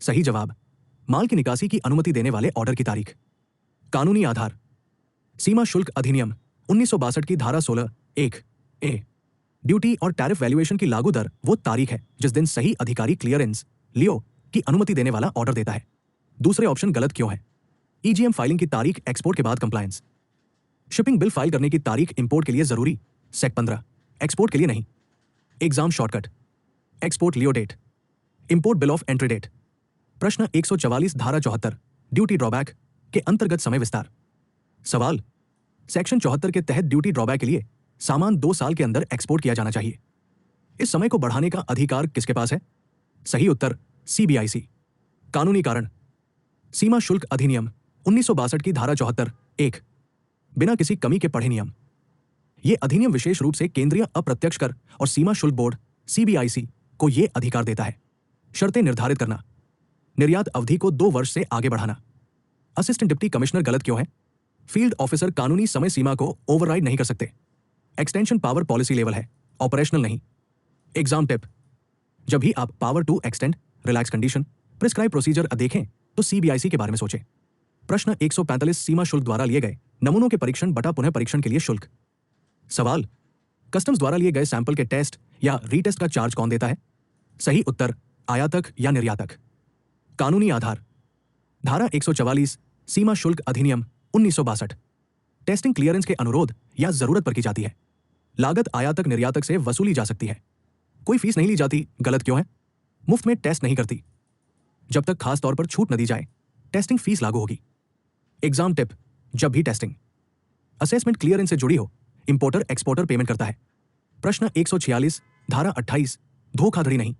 सही जवाब माल की निकासी की अनुमति देने वाले ऑर्डर की तारीख। कानूनी आधार सीमा शुल्क अधिनियम 1962 की धारा 16(1)(a) ड्यूटी और टैरिफ वैल्यूएशन की लागू दर वो तारीख है जिस दिन सही अधिकारी क्लियरेंस लियो की अनुमति देने वाला ऑर्डर देता है। दूसरे ऑप्शन गलत क्यों है? EGM फाइलिंग की तारीख एक्सपोर्ट के बाद कंप्लायंस। शिपिंग बिल फाइल करने की तारीख इंपोर्ट के लिए जरूरी, सेक 15, एक्सपोर्ट के लिए नहीं। Exam shortcut export LEO date, import bill of entry date. प्रश्न 144 धारा 74 ड्यूटी ड्रॉबैक के अंतर्गत समय विस्तार। सवाल सेक्शन 74 के तहत ड्यूटी ड्रॉबैक के लिए सामान 2 साल के अंदर एक्सपोर्ट किया जाना चाहिए। इस समय को बढ़ाने का अधिकार किसके पास है? सही उत्तर CBIC। कानूनी कारण सीमा शुल्क अधिनियम 1962 की धारा 74(1) बिना किसी कमी के पढ़े नियम। यह अधिनियम विशेष रूप से केंद्रीय अप्रत्यक्ष कर और सीमा शुल्क बोर्ड CBIC को यह अधिकार देता है। शर्तें निर्धारित करना, निर्यात अवधि को 2 वर्ष से आगे बढ़ाना। असिस्टेंट डिप्टी कमिश्नर गलत क्यों है? फील्ड ऑफिसर कानूनी समय सीमा को ओवरराइड नहीं कर सकते। एक्सटेंशन पावर पॉलिसी लेवल है, ऑपरेशनल नहीं। एग्जाम टिप जब भी आप power to extend, relax condition, prescribe procedure देखें तो CBIC के बारे में सोचें। प्रश्न 145 सीमा शुल्क द्वारा लिए गए नमूनों के परीक्षण बटा पुनः परीक्षण के लिए शुल्क। सवाल कस्टम्स द्वारा लिए गए सैंपल के टेस्ट या रीटेस्ट का चार्ज कौन देता है? सही उत्तर आयातक या निर्यातक। कानूनी आधार धारा 144 सीमा शुल्क अधिनियम 1962 टेस्टिंग क्लियरेंस के अनुरोध या जरूरत पर की जाती है। लागत आयातक निर्यातक से वसूली जा सकती है। कोई फीस नहीं ली जाती, गलत क्यों है? मुफ्त में टेस्ट नहीं करती। जब तक खास तौर पर छूट न दी जाए टेस्टिंग फीस लागू होगी। एग्जाम टिप, जब भी टेस्टिंग असेसमेंट क्लियरेंस से जुड़ी हो इंपोर्टर एक्सपोर्टर पेमेंट करता है। प्रश्न 146 धारा 28 धोखाधड़ी नहीं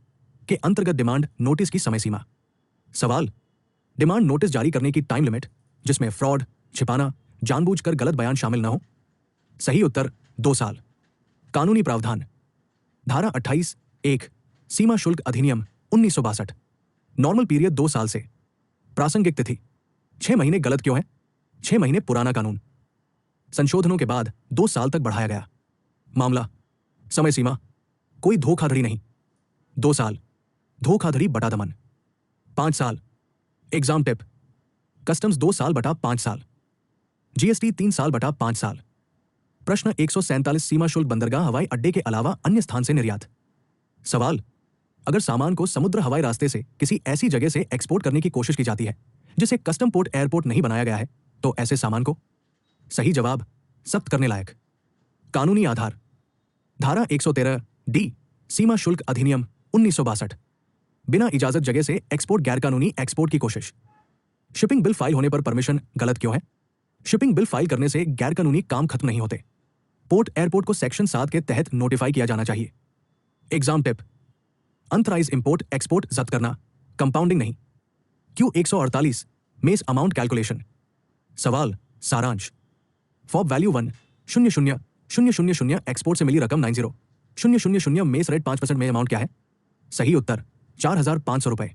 के अंतर्गत डिमांड नोटिस की समय सीमा। सवाल, डिमांड नोटिस जारी करने की टाइम लिमिट जिसमें फ्रॉड, छिपाना, जानबूझकर गलत बयान शामिल न हो। सही उत्तर 2 साल। कानूनी प्रावधान धारा 28 1 सीमा शुल्क अधिनियम 1962 नॉर्मल पीरियड 2 साल से। प्रासंगिक तिथि 6 महीने। गलत क्यों है? 6 महीने पुराना कानून, संशोधनों के बाद 2 साल तक बढ़ाया गया। मामला, समय सीमा कोई धोखाधड़ी नहीं, 2 साल। धोखाधड़ी बटा दमन 5 साल। एग्जाम टिप, कस्टम्स 2 साल बटा 5 साल, जीएसटी 3 साल बटा 5 साल। प्रश्न 147 सीमा शुल्क बंदरगाह हवाई अड्डे के अलावा अन्य स्थान से निर्यात। सवाल, अगर सामान को समुद्र हवाई रास्ते से किसी ऐसी जगह से एक्सपोर्ट करने की कोशिश की जाती है जिसे कस्टम पोर्ट एयरपोर्ट नहीं बनाया गया है तो ऐसे सामान को। सही जवाब जब्त करने लायक। कानूनी आधार धारा 113 डी सीमा शुल्क अधिनियम 1962 बिना इजाजत जगह से एक्सपोर्ट गैरकानूनी एक्सपोर्ट की कोशिश। शिपिंग बिल फाइल होने पर परमिशन। गलत क्यों है? शिपिंग बिल फाइल करने से गैरकानूनी काम खत्म नहीं होते। पोर्ट एयरपोर्ट को सेक्शन 7 के तहत नोटिफाई किया जाना चाहिए। Exam tip, unauthorised import export जब्त करना, कंपाउंडिंग नहीं। Q 148 mess amount calculation. सवाल, सारांश, फॉब वैल्यू 1 000000 एक्सपोर्ट से मिली रकम 90,000 मेस रेट 5% में अमाउंट क्या है? सही उत्तर 4,500 रुपए।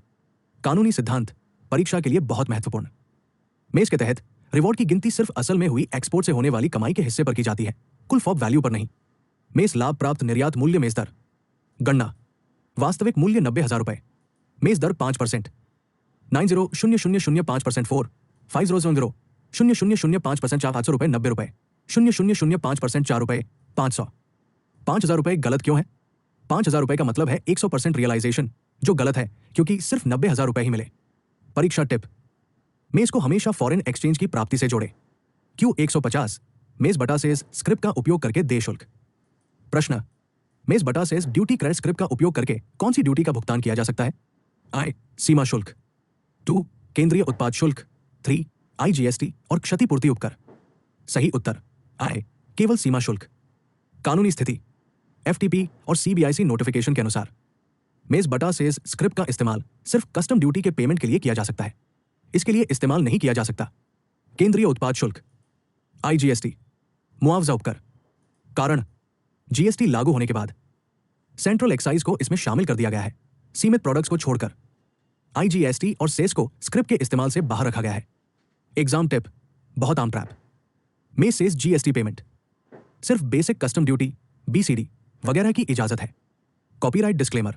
कानूनी सिद्धांत परीक्षा के लिए बहुत महत्वपूर्ण। मेस के तहत रिवॉर्ड की गिनती सिर्फ असल में हुई एक्सपोर्ट से होने वाली कमाई के हिस्से पर की जाती है, कुल फॉब वैल्यू पर नहीं। मेस लाभ प्राप्त निर्यात मूल्य मेस दर गणना, वास्तविक मूल्य 90,000 रुपए, मेस दर 5%, 90,00005% 4 5000 0,005% 4,500 रुपए 90 रुपए 0,005% 4 रुपए 500 5,000 रुपए। गलत क्यों है? 5,000 रुपए का मतलब है 100% रियलाइजेशन, जो गलत है क्योंकि सिर्फ 90,000 रुपए ही मिले। परीक्षा टिप, मेस को हमेशा फॉरेन एक्सचेंज की प्राप्ति से जोड़े। क्यू 150 मेस बटा सेस स्क्रिप्ट का उपयोग करके देय शुल्क। प्रश्न, मेस बटा सेस ड्यूटी क्रेडिट स्क्रिप्ट का उपयोग करके कौन सी ड्यूटी का भुगतान किया जा सकता है? आय, सीमा शुल्क, 2 केंद्रीय उत्पाद शुल्क, 3 आईजीएसटी और क्षतिपूर्ति उपकर। सही उत्तर आय, केवल सीमा शुल्क। कानूनी स्थिति एफटीपी और सीबीआईसी नोटिफिकेशन के अनुसार मेस बटा सेस स्क्रिप्ट का इस्तेमाल सिर्फ कस्टम ड्यूटी के पेमेंट के लिए किया जा सकता है। इसके लिए इस्तेमाल नहीं किया जा सकता केंद्रीय उत्पाद शुल्क, आईजीएसटी, मुआवजा उपकर। कारण, जीएसटी लागू होने के बाद सेंट्रल एक्साइज को इसमें शामिल कर दिया गया है, सीमित प्रोडक्ट्स को छोड़कर। आईजीएसटी और सेस को स्क्रिप्ट के इस्तेमाल से बाहर रखा गया है। एग्जाम टिप, बहुत आम ट्रैप। मेस सेस जीएसटी पेमेंट सिर्फ बेसिक कस्टम ड्यूटी, बीसीडी वगैरह की इजाजत है। कॉपीराइट डिस्क्लेमर,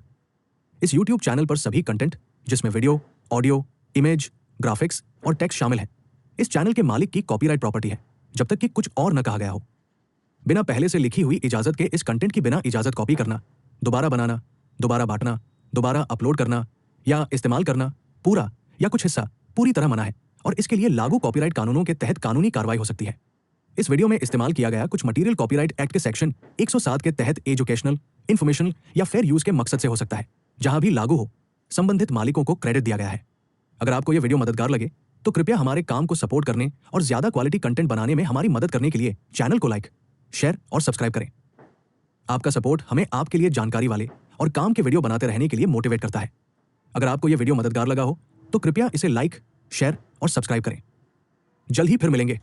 इस YouTube चैनल पर सभी कंटेंट जिसमें वीडियो, ऑडियो, इमेज, ग्राफिक्स और टेक्स्ट शामिल है, इस चैनल के मालिक की कॉपीराइट प्रॉपर्टी है जब तक कि कुछ और न कहा गया हो। बिना पहले से लिखी हुई इजाजत के इस कंटेंट की बिना इजाजत कॉपी करना, दोबारा बनाना, दोबारा बांटना, दोबारा अपलोड करना या इस्तेमाल करना पूरा या कुछ हिस्सा पूरी तरह मना है और इसके लिए लागू कॉपीराइट कानूनों के तहत कानूनी कार्रवाई हो सकती है। इस वीडियो में इस्तेमाल किया गया कुछ मटेरियल कॉपीराइट एक्ट के सेक्शन 107 के तहत एजुकेशनल, इंफॉर्मेशनल या फेयर यूज के मकसद से हो सकता है। जहां भी लागू हो, संबंधित मालिकों को क्रेडिट दिया गया है। अगर आपको यह वीडियो मददगार लगे तो कृपया हमारे काम को सपोर्ट करने और ज्यादा क्वालिटी कंटेंट बनाने में हमारी मदद करने के लिए चैनल को लाइक, शेयर और सब्सक्राइब करें। आपका सपोर्ट हमें आपके लिए जानकारी वाले और काम के वीडियो बनाते रहने के लिए मोटिवेट करता है। अगर आपको यह वीडियो मददगार लगा हो तो कृपया इसे लाइक, शेयर और सब्सक्राइब करें। जल्द ही फिर मिलेंगे।